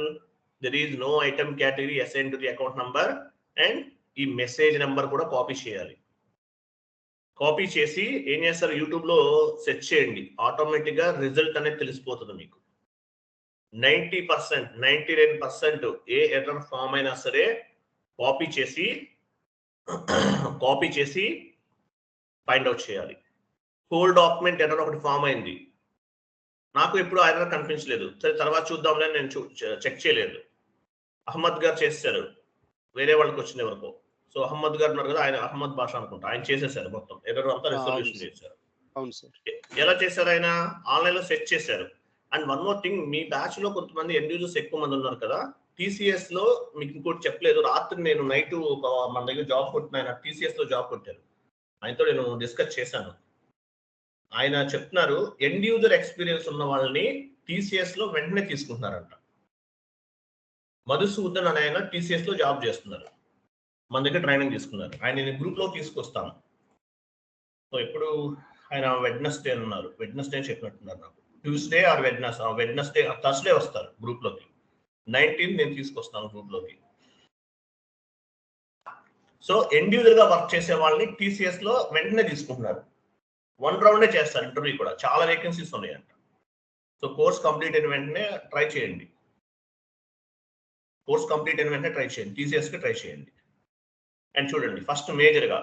there is no item category assign to the account number and ఈ మెసేజ్ నెంబర్ కూడా కాపీ చేయాలి. కాపీ చేసి ఏం చేస్తారు, యూట్యూబ్ లో సెర్చ్ చేయండి, ఆటోమేటిక్ గా రిజల్ట్ అనేది తెలిసిపోతుంది మీకు. 90%, 99% ఏ ఎర్రర్ ఫామ్ అయినా సరే కాపీ చేసి ఫైండ్ అవుట్ చేయాలి. హోల్ డాక్యుమెంట్ ఎర్రర్ ఒకటి ఫామ్ అయింది, నాకు ఎప్పుడు ఆ ఎర్రర్ కనిపించలేదు, సరే తర్వాత చూద్దాంలే, నేను చెక్ చేయలేదు. అహ్మద్ గారు చేశారు, వేరే వాళ్ళకి వచ్చింది ఎవరికో. సో అహ్మద్ గారు ఉన్నారు కదా, ఆయన అహ్మద్ బాషా అనుకుంటా, ఆయన చేసేసారు మొత్తం ఎర్రర్ అంతా రిజల్యూషన్ చేశారు. అవును సార్. ఎలా చేశారు, ఆయన ఆన్లైన్ లో సెట్ చేశారు. And one more thing, me batch లో కొంతమంది ఎండ్ యూజర్స్ ఎక్కువ మంది ఉన్నారు కదా, టీసీఎస్ లో మీకు ఇంకోటి చెప్పలేదు. రాత్రి నేను నైట్ మన దగ్గర జాబ్ కొట్టిన ఆయన టీసీఎస్ లో జాబ్ కొట్టారు, ఆయనతో నేను డిస్కస్ చేశాను. ఆయన చెప్తున్నారు, ఎండ్ యూజర్ ఎక్స్పీరియన్స్ ఉన్న వాళ్ళని టీసీఎస్ లో వెంటనే తీసుకుంటున్నారంట. మధుసూదన్ అనే ఆయన టీసీఎస్ లో జాబ్ చేస్తున్నారు, మన దగ్గర ట్రైనింగ్ తీసుకున్నారు. ఆయన గ్రూప్ లో తీసుకొస్తాను. సో ఇప్పుడు ఆయన వెడ్నెస్డే అన్నారు, వెడ్నెస్డే చెప్పినట్టున్నారు నాకు, ట్యూస్డే ఆర్ వెడ్నెస్డే థర్స్డే వస్తారు గ్రూప్ లోకి. 19 నేను తీసుకొస్తాను గ్రూప్ లోకి. సో ఎండ్ యూజర్ గా వర్క్ చేసే వాళ్ళని టీసీఎస్ లో వెంటనే తీసుకుంటున్నారు. 1 రౌండే చేస్తారు ఇంటర్వ్యూ కూడా, చాలా వేకెన్సీస్ ఉన్నాయంట. సో కోర్స్ కంప్లీట్ అయిన వెంటనే ట్రై చేయండి, టీసీఎస్ కి ట్రై చేయండి. అండ్ చూడండి, ఫస్ట్ మేజర్ గా,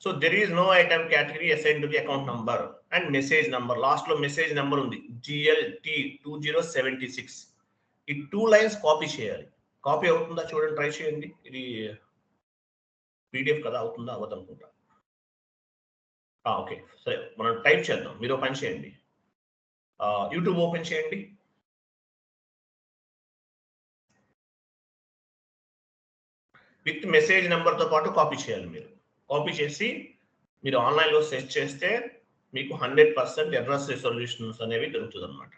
so there is no item category assign to the account number and message number. Last లో మెసేజ్ నెంబర్ ఉంది, GLT2076. ఈ 2 లైన్స్ కాపీ చేయాలి. కాపీ అవుతుందా చూడండి, ట్రై చేయండి. ఇది PDF కదా, అవుతుందా అవ్వదు అనుకుంటా. ఓకే సరే, మనం టైప్ చేద్దాం. మీరు పని చేయండి, యూట్యూబ్ ఓపెన్ చేయండి. విత్ మెసేజ్ నెంబర్ తో పాటు కాపీ చేయాలి మీరు. కాపీ చేసి మీరు ఆన్లైన్ లో సెర్చ్ చేస్తే మీకు 100% ఎర్రర్స్ రిజల్యూషన్స్ అనేవి దొరుకుతుంది అనమాట.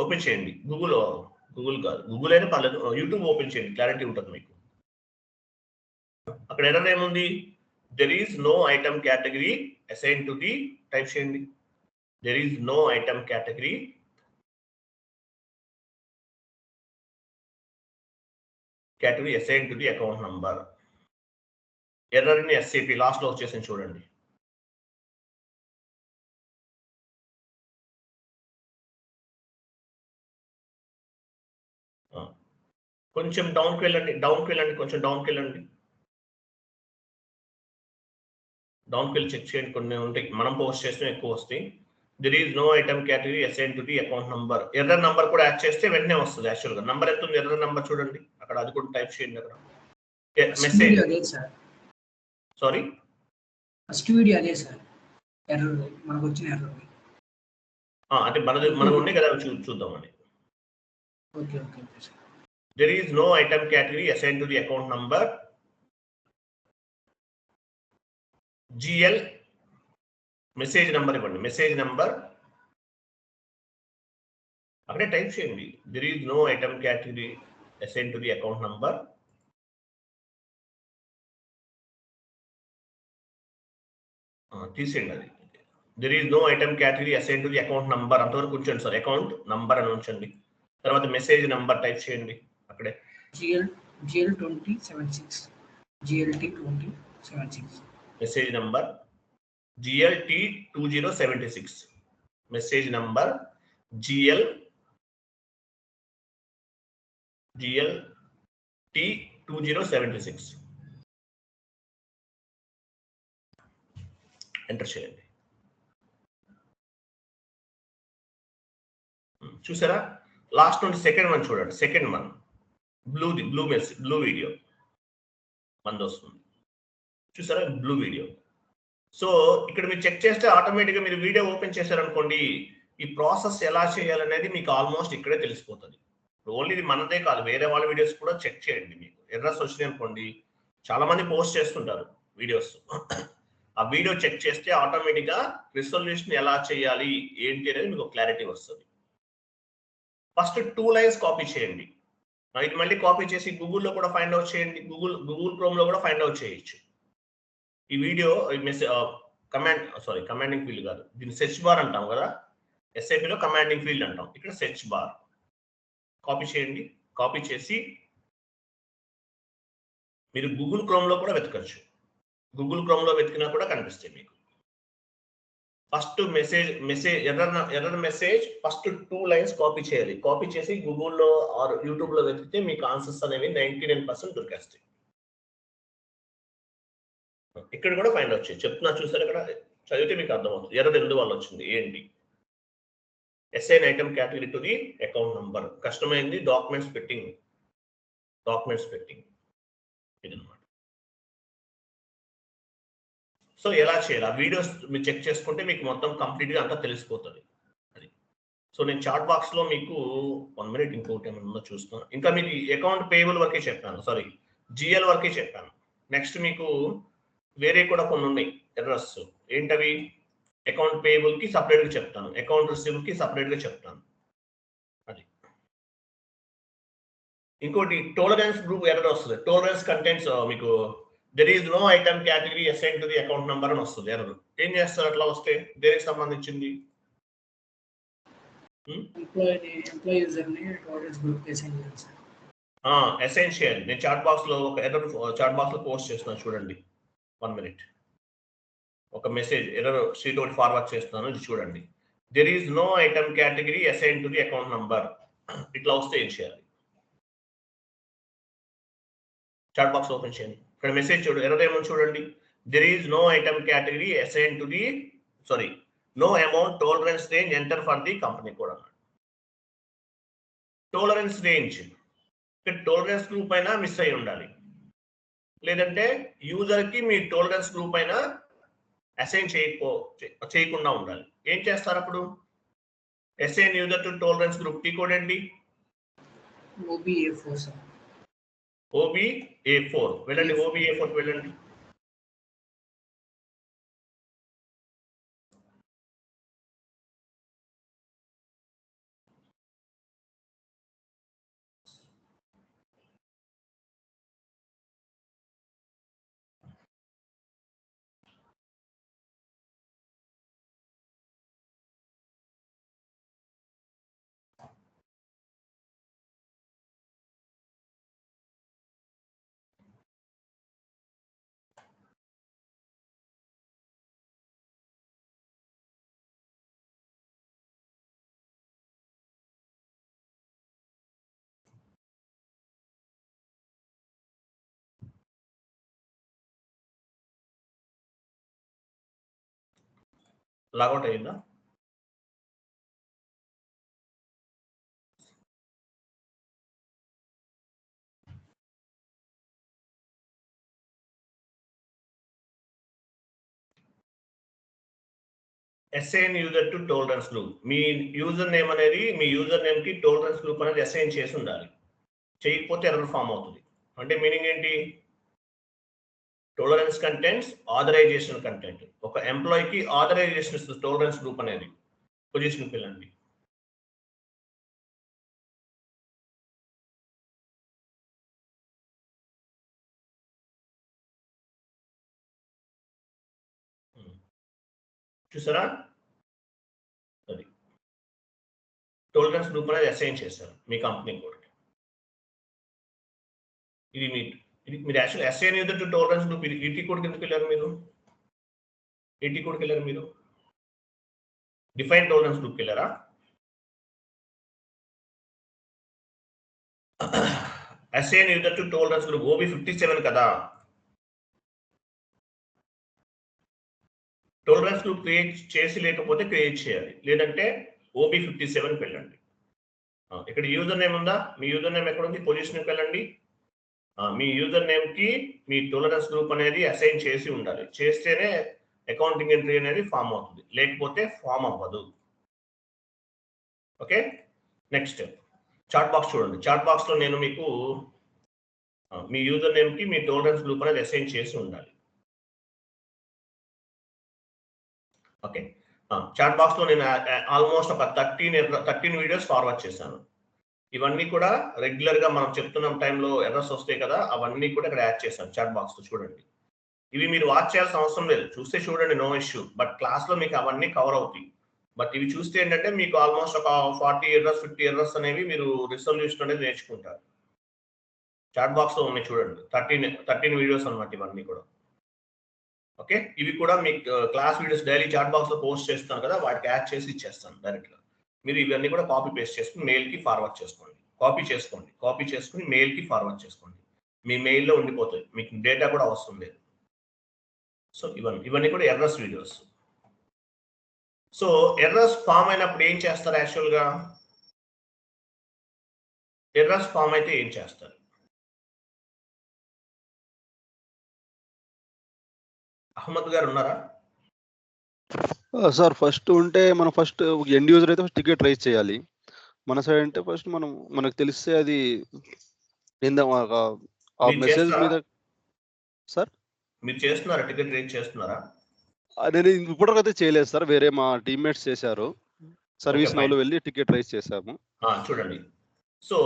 ఓపెన్ చేయండి, గూగుల్ కాదు, గూగుల్ అయినా పర్లేదు, యూట్యూబ్ ఓపెన్ చేయండి, క్లారిటీ ఉంటుంది మీకు. అక్కడ ఎర్రర్ ఏముంది, there is no item category assign to the, type చేయండి, there is no item category assign to the account number. Error in SAP last లో వచ్చేసింది చూడండి. కొంచెం డౌన్కి వెళ్ళండి, కొంచెం డౌన్కి వెళ్ళండి. డౌన్కి వెళ్ళి చెక్ చేయండి, కొన్ని ఉంటాయి మనం పోస్ట్ చేస్తే ఎక్కువ వస్తాయి. There is no item category assign to the account number. Error number కూడా యాడ్ చేస్తే వెంటనే వస్తుంది. యాక్చువల్గా నంబర్ ఎంత ఉంది, ఎర్రర్ నంబర్ చూడండి అక్కడ, అది కూడా టైప్ చేయండి అక్కడ. మెసేజ్, సారీ ఫస్ట్ వీడియో అదే సార్, ఎర్రర్ మనకు వచ్చిన ఎర్రర్. అంటే మనది ఉన్నాయి కదా, చూద్దామని. Okay okay sir. There is no item category assign to the account number GL, message number ఇవ్వండి, మెసేజ్ నెంబర్ అక్కడే టైప్ చేయండి. There is no item category assign to the account number తీసేయండి అది. There is no item category assign to the account number అంతవరకు ఉంచండి sir. Account number అని ఉంచండి. తర్వాత మెసేజ్ నంబర్ టైప్ చేయండి అక్కడే. GL 2076 GLT 2076 message number GLT 2076 message number GLT 2076 enter చేయండి. చూసారా? లాస్ట్ నుండి సెకండ్ వన్ చూడండి. సెకండ్ వన్ బ్లూ వీడియో మంది వస్తుంది. చూసారా? Blue video. సో ఇక్కడ మీరు చెక్ చేస్తే ఆటోమేటిక్గా మీరు వీడియో ఓపెన్ చేశారనుకోండి, ఈ ప్రాసెస్ ఎలా చేయాలనేది మీకు ఆల్మోస్ట్ ఇక్కడే తెలిసిపోతుంది. ఓన్లీ ఇది మనదే కాదు, వేరే వాళ్ళ వీడియోస్ కూడా చెక్ చేయండి. మీకు ఎర్రర్స్ వచ్చినాయి అనుకోండి, చాలా మంది పోస్ట్ చేస్తుంటారు వీడియోస్. ఆ వీడియో చెక్ చేస్తే ఆటోమేటిక్గా రిజల్యూషన్ ఎలా చేయాలి ఏంటి అనేది మీకు క్లారిటీ వస్తుంది. ఫస్ట్ 2 లైన్స్ కాపీ చేయండి. ఇది మళ్ళీ కాపీ చేసి గూగుల్లో కూడా ఫైండ్ అవుట్ చేయండి. గూగుల్ క్రోమ్లో కూడా ఫైండ్ అవుట్ చేయొచ్చు. ఈ వీడియో కమాండింగ్ ఫీల్డ్ కాదు, దీన్ని సెర్చ్ బార్ అంటాం కదా, ఎస్ఐపిలో కమాండింగ్ ఫీల్డ్ అంటాం, ఇక్కడ సెర్చ్ బార్ కాపీ చేయండి. కాపీ చేసి మీరు గూగుల్ క్రోమ్లో కూడా వెతకచ్చు. గూగుల్ క్రోమ్లో వెతికినా కూడా కనిపిస్తాయి మీకు. First error message first 2 lines copy చేయాలి. కాపీ చేసి గూగుల్లో ఆర్ యూట్యూబ్లో వెతికితే మీకు ఆన్సర్స్ అనేవి 99% దొరికేస్తాయి. ఇక్కడ కూడా ఫైండ్ అవుట్ చేయండి. చెప్తున్నా చూసారు, ఇక్కడ చదివితే మీకు అర్థమవుతుంది ఎర్రర్ ఎందువల్ల వచ్చింది ఏంటి. Assign item category to the account number. కష్టమైంది డాక్యుమెంట్స్ పెట్టింగ్ ఇదన్నమాట. సో ఎలా చేయాలి ఆ వీడియోస్ మీరు చెక్ చేసుకుంటే మీకు మొత్తం కంప్లీట్గా అంతా తెలిసిపోతుంది. అది సో నేను చాట్ బాక్స్లో మీకు 1 మినిట్ ఇంకోటి ఏమన్నా చూస్తాను. ఇంకా మీకు అకౌంట్ పేయబుల్ వరకే చెప్పాను, సారీ జిఎల్ వరకే చెప్పాను. నెక్స్ట్ మీకు వేరే కూడా కొన్ని ఉన్నాయి ఎర్రర్స్. ఏంటవి? అకౌంట్ పేయబుల్కి సపరేట్గా చెప్తాను, అకౌంట్ రిసీవబుల్కి సపరేట్గా చెప్తాను. అది ఇంకోటి టోలరెన్స్ గ్రూప్ ఎర్రర్ వస్తుంది. టోలరెన్స్ కంటెంట్స్ మీకు there is no item category assign to the account number అని వస్తుంది ఎర్రర్. ఏం చేస్తారు అట్లా వస్తే? దేనికి సంబంధించింది? అసైన్ చేయాలి. నేను చాట్ బాక్స్ లో ఒక ఎర్రర్ పోస్ట్ చేస్తున్నాను చూడండి. 1 మినిట్. ఒక మెసేజ్ ఎర్రర్ షీట్ ఒకటి ఫార్వర్డ్ చేస్తున్నాను, ఇది చూడండి. There is no item category assign to the account number. ఇట్లా వస్తే ఏం చేయాలి? చాట్ బాక్స్ ఓపెన్ చేయండి. ఇక్కడ మెసేజ్ చూడండి, ఎర్రర్ ఏమో చూడండి. There is no item category assign to the no amount tolerance range enter for the company code అన్నాడు. టోలరెన్స్ రేంజ్ ఇక్కడ టోలరెన్స్ గ్రూప్ అయినా మిస్ అయి ఉండాలి, లేదంటే యూజర్కి మీ టోలరెన్స్ గ్రూప్ అయినా అసైన్ చేయకుండా ఉండాలి. ఏం చేస్తారు అప్పుడు? Assign user to tolerance group T code ఏంటి? OBA4 sir. OBA4 వెళ్ళండి. OBA4 వెళ్ళండి. లాగౌట్ అయ్యిందా? Assign user to tolerance group. మీ యూజర్ నేమ్ అనేది మీ యూజర్ నేమ్ కి టోలరెన్స్ గ్రూప్ అనేది అసైన్ చేసి ఉండాలి. చేయకపోతే ఎర్రర్ ఫామ్ అవుతుంది. అంటే మీనింగ్ ఏంటి? Tolerance contents, authorisation content. ఒక ఎంప్లాయీకి ఆథరైజేషన్ ఇస్తుంది టోలరెన్స్ గ్రూప్ అనేది. పొజిషన్కి వెళ్ళండి. చూసారా? అది టోలరెన్స్ గ్రూప్ అనేది అసైన్ చేశారు మీ కంపెనీ కోడ్. ఇది మీరు actual assign user to tolerance group. ఈటీ కోడ్కి ఎందుకు వెళ్ళారు మీరు? ఈటీ కోడ్కి వెళ్ళారు మీరు? డిఫైన్ టోలరెన్స్ గ్రూప్కి వెళ్ళారా? Assign user to tolerance group OB57 కదా. టోలరెన్స్ గ్రూప్ క్రియేట్ చేసి లేకపోతే క్రియేట్ చేయాలి, లేదంటే OB57కి వెళ్ళండి. ఇక్కడ యూజర్ నేమ్ ఉందా? మీ యూజర్ నేమ్ ఎక్కడ ఉంది? పొజిషన్కి వెళ్ళండి. మీ యూజర్ నేమ్ కి మీ టోలరెన్స్ గ్రూప్ అనేది అసైన్ చేసి ఉండాలి. చేస్తేనే అకౌంటింగ్ ఎంట్రీ అనేది ఫామ్ అవుతుంది, లేకపోతే ఫామ్ అవ్వదు. ఓకే, నెక్స్ట్ చాట్ బాక్స్ చూడండి. చాట్ బాక్స్ లో నేను మీకు మీ యూజర్ నేమ్ కి మీ టోలరెన్స్ గ్రూప్ అనేది అసైన్ చేసి ఉండాలి. ఓకే, చాట్ బాక్స్ లో నేను ఆల్మోస్ట్ ఒక 13 వీడియోస్ ఫార్వర్డ్ చేశాను. ఇవన్నీ కూడా రెగ్యులర్ గా మనం చెప్తున్న టైంలో ఎర్రర్స్ వస్తాయి కదా, అవన్నీ కూడా ఇక్కడ యాడ్ చేశాను చాట్ బాక్స్ లో. చూడండి, ఇవి మీరు వాచ్ చేయాల్సిన అవసరం లేదు, చూస్తే చూడండి, నో ఇష్యూ. బట్ క్లాస్ లో మీకు అవన్నీ కవర్ అవుతాయి. బట్ ఇవి చూస్తే ఏంటంటే మీకు ఆల్మోస్ట్ ఒక 40 ఎర్రర్స్ 50 ఎర్రర్స్ అనేవి మీరు రిజల్యూషన్ అనేది నేర్చుకుంటారు. చాట్ బాక్స్ లో ఉన్నాయి చూడండి, 13 వీడియోస్ అన్నమాట ఇవన్నీ కూడా. ఓకే, ఇవి కూడా మీకు class videos daily chat box లో పోస్ట్ చేస్తాను కదా, వాటికి యాడ్ చేసి ఇచ్చేస్తాను డైరెక్ట్ గా. మీరు ఇవన్నీ కూడా కాపీ పేస్ట్ చేసుకుని మెయిల్ కి ఫార్వర్డ్ చేసుకోండి. కాపీ చేసుకుని మెయిల్ కి ఫార్వర్డ్ చేసుకోండి. మీ మెయిల్లో ఉండిపోతాయి, మీకు డేటా కూడా అవసరం లేదు. సో ఇవన్నీ కూడా errors videos. So errors form అయినప్పుడు ఏం చేస్తారు? యాక్చువల్గా ఎర్రర్స్ ఫామ్ అయితే ఏం చేస్తారు? అహ్మద్ గారు ఉన్నారా? సార్ ఫస్ట్ ఉంటే మనం ఫస్ట్ ఎండ్ యూజర్ అయితే టికెట్ రైజ్ చేయాలి. మన సైడ్ అంటే ఫస్ట్ మనకు తెలిస్తే అది ఆ మెసేజ్ మీద. సార్ మీరు చేస్తున్నారా? టికెట్ రైజ్ చేస్తున్నారా? నేను ఇప్పటికైతే చేయలేదు సార్, వేరే మా టీమ్మేట్స్ చేశారు. సర్వీస్ నౌలో వెళ్ళి టికెట్ రైజ్ చేశాము. చూడండి, సో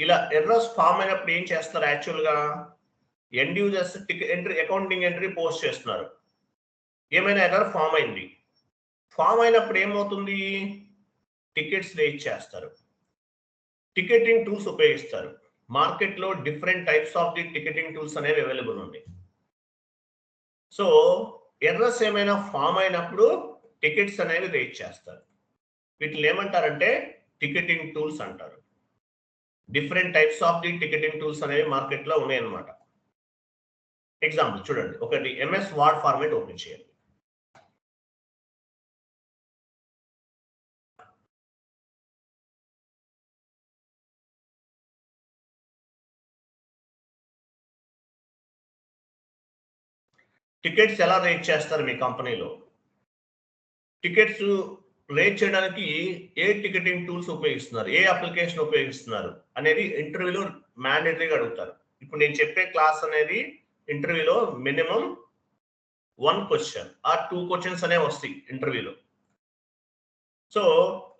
ఇలా ఎర్రర్స్ ఫామ్ అయినప్పుడు ఏం చేస్తారు? యాక్చువల్గా end users ticket entry, accounting entry post చేస్తున్నారు. ఏమైనా ఎర్రర్ ఫామ్ అయింది. ఫామ్ అయినప్పుడు ఏమవుతుంది? టికెట్స్ రేజ్ చేస్తారు, టికెటింగ్ టూల్స్ ఉపయోగిస్తారు. మార్కెట్లో different types of the ticketing tools అనేవి అవైలబుల్ ఉన్నాయి. సో ఎర్రర్స్ ఏమైనా ఫామ్ అయినప్పుడు టికెట్స్ అనేవి రేజ్ చేస్తారు. వీటిని ఏమంటారంటే టికెటింగ్ టూల్స్ అంటారు. Different types of the ticketing tools అనేవి మార్కెట్లో ఉన్నాయి అన్నమాట. ఎగ్జాంపుల్ చూడండి, ఒకటి MS వర్డ్ ఫార్మాట్ ఓపెన్ చేయండి. టికెట్స్ ఎలా రేట్ చేస్తారు మీ కంపెనీలో? టికెట్స్ రేట్ చేయడానికి ఏ టికెటింగ్ టూల్స్ ఉపయోగిస్తున్నారు, ఏ అప్లికేషన్ ఉపయోగిస్తున్నారు అనేది ఇంటర్వ్యూలో మ్యాండేటరీగా అడుగుతారు. ఇప్పుడు నేను చెప్పే క్లాస్ అనేది ఇంటర్వ్యూలో మినిమం 1 క్వశ్చన్ ఆర్ 2 క్వశ్చన్స్ అనేవి వస్తాయి ఇంటర్వ్యూలో. సో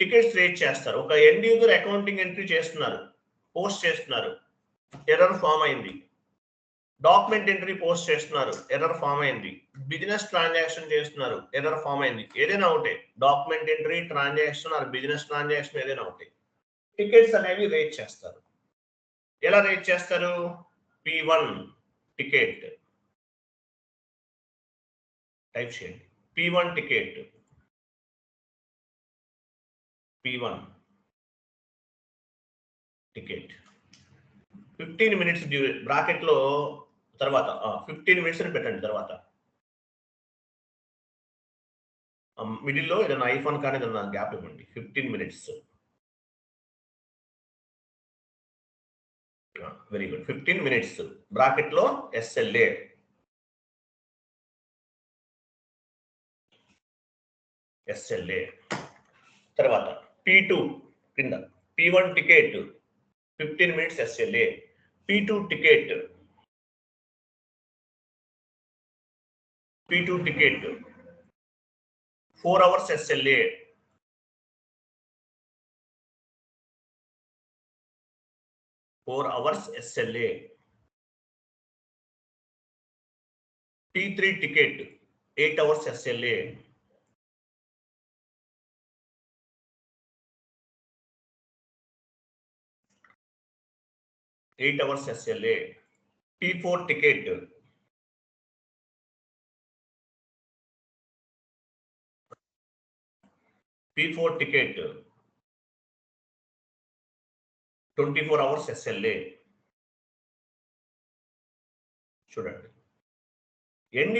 టికెట్స్ రేట్ చేస్తారు. ఒక ఎండ్ యూజర్ అకౌంటింగ్ ఎంట్రీ చేస్తున్నారు, పోస్ట్ చేస్తున్నారు, ఎర్రర్ ఫామ్ అయింది. డాక్యుమెంట్ ఎంట్రీ పోస్ట్ చేస్తున్నారు, ఎర్రర్ ఫామ్ అయింది. బిజినెస్ ట్రాన్సాక్షన్ చేస్తున్నారు, ఎర్రర్ ఫామ్ అయింది. ఏదైనా ఒకటే, document entry, transaction or business transaction ఏదైనా ఒకటి, టికెట్స్ అనేవి రేట్ చేస్తారు. ఎలా రేట్ చేస్తారు? P1 టికెట్ టైప్ చేయండి. P1 ticket, P1 ticket 15 minutes bracket లో తర్వాత 15 మినిట్స్ అని పెట్టండి. తర్వాత మిడిల్లో ఏదైనా ఐఫోన్ కానీ ఏదైనా గ్యాప్ ఇవ్వండి. 15 minutes. Very good. 15 minutes bracket లో SLA. తర్వాత P2 కింద P1 ticket 15 minutes SLA. P2 ticket 4 hours SLA. P3 ticket 8 hours SLA. 8 hours SLA. P4 ticket. P4 ticket. 24 hours SLA. చూడండి, ఎండ్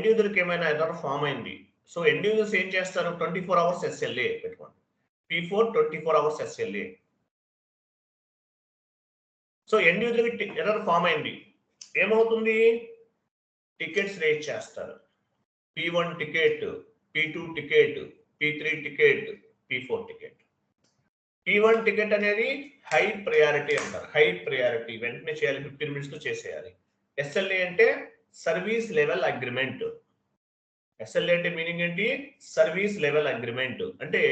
యూజర్కి ఏమైనా ఎర్రర్ ఫామ్ అయింది. So end users ఏం చేస్తారు? 24 hours SLA పెట్టుకోండి. P4 24 hours SLA. So end యూజర్కి error form అయింది, ఏమవుతుంది? టికెట్స్ రేట్ చేస్తారు. P1 ticket, P2 ticket, P3 ticket, P4 ticket. P1 ticket అనేది హై ప్రయారిటీ అంటారు. హై ప్రయారిటీ వెంటనే చేయాలి, 15 minutes లో చేసేయాలి. SLA అంటే సర్వీస్ లెవెల్ అగ్రిమెంట్. SLA అంటే మీనింగ్ ఏంటి? Service level agreement. అంటే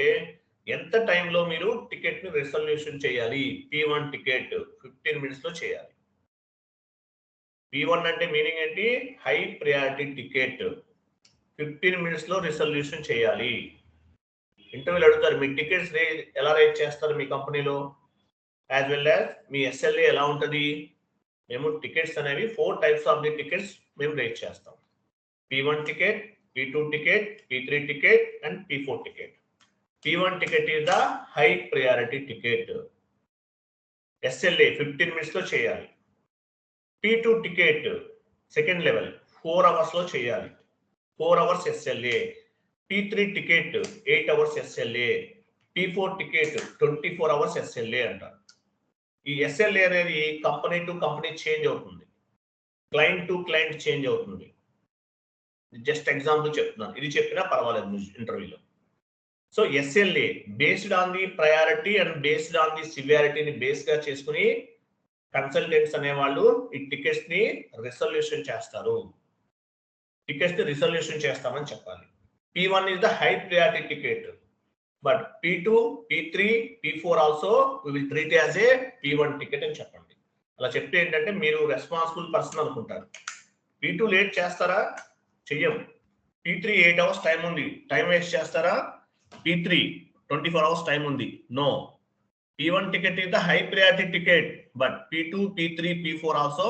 ఎంత టైంలో మీరు టికెట్ ని రిజల్యూషన్ చేయాలి. P1 టికెట్ 15 minutes లో చేయాలి. P1 అంటే మీనింగ్ ఏంటి? హై ప్రయారిటీ టికెట్ 15 minutes లో రిజల్యూషన్ చేయాలి. ఇంటర్వ్యూలు అడుగుతారు, మీ టికెట్స్ ఎలా రేట్ చేస్తారు మీ కంపెనీలో, యాజ్ వెల్ యాజ్ మీ SLA ఎలా ఉంటుంది? మేము టికెట్స్ అనేవి 4 types ఆఫ్ ది టికెట్స్ మేము రేట్ చేస్తాం. P1 ticket, P2 ticket, P3 ticket and P4 ticket. P1 ticket is the high priority ticket. SLA 15 minutes లో చేయాలి. P2 ticket second level 4 hours లో చేయాలి. 4 hours SLA. P3 ticket 8 hours SLA. P4 ticket 24 hours SLA అంటారు. ఈ SLA అనేది company to company change అవుతుంది, client to client change అవుతుంది. Just example చెప్తున్నాను, ఇది చెప్పినా పర్వాలేదు ఇంటర్వ్యూలో. So SLA based on the priority and based on the సివియారిటీని బేస్ గా చేసుకుని కన్సల్టెంట్స్ అనేవాళ్ళు ఈ టికెట్స్ ని రిజల్యూషన్ చేస్తారు. టికెట్స్ ని రిజల్యూషన్ చేస్తామని చెప్పాలి. P1 is the high priority ticket, but P2, P3, P4 also we will treat as a P1 ticket అని చెప్పండి. అలా చెప్తే ఏంటంటే మీరు రెస్పాన్సిబుల్ పర్సన్ అనుకుంటారు. P2 లేట్ చేస్తారా? చెయ్యం. P3 8 hours టైం ఉంది, టైం వేస్ట్ చేస్తారా? P3 24 hours టైం ఉంది, no. P1 ticket is the high priority ticket, but P2, P3, P4 also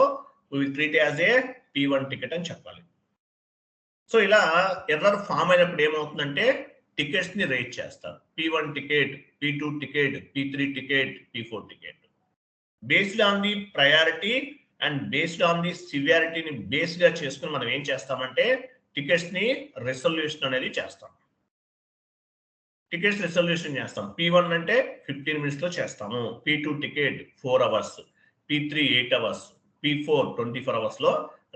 we will treat as a P1 ticket అని చెప్పాలి. So ఇలా error form అయినప్పుడు ఏమవుతుందంటే tickets ని rate చేస్తారు. P1 ticket, P2 ticket, P3 ticket, P4 ticket. Based on the priority and based on the సివియారిటీని base గా చేసుకుని మనం ఏం చేస్తామంటే టికెట్స్ ని రిజల్యూషన్ అనేది చేస్తాం. టికెట్స్ రిజల్యూషన్ చేస్తాం. P1 అంటే 15 minutes లో చేస్తాము. P2 ticket 4 hours, P3 8 hours, P4 24 hours లో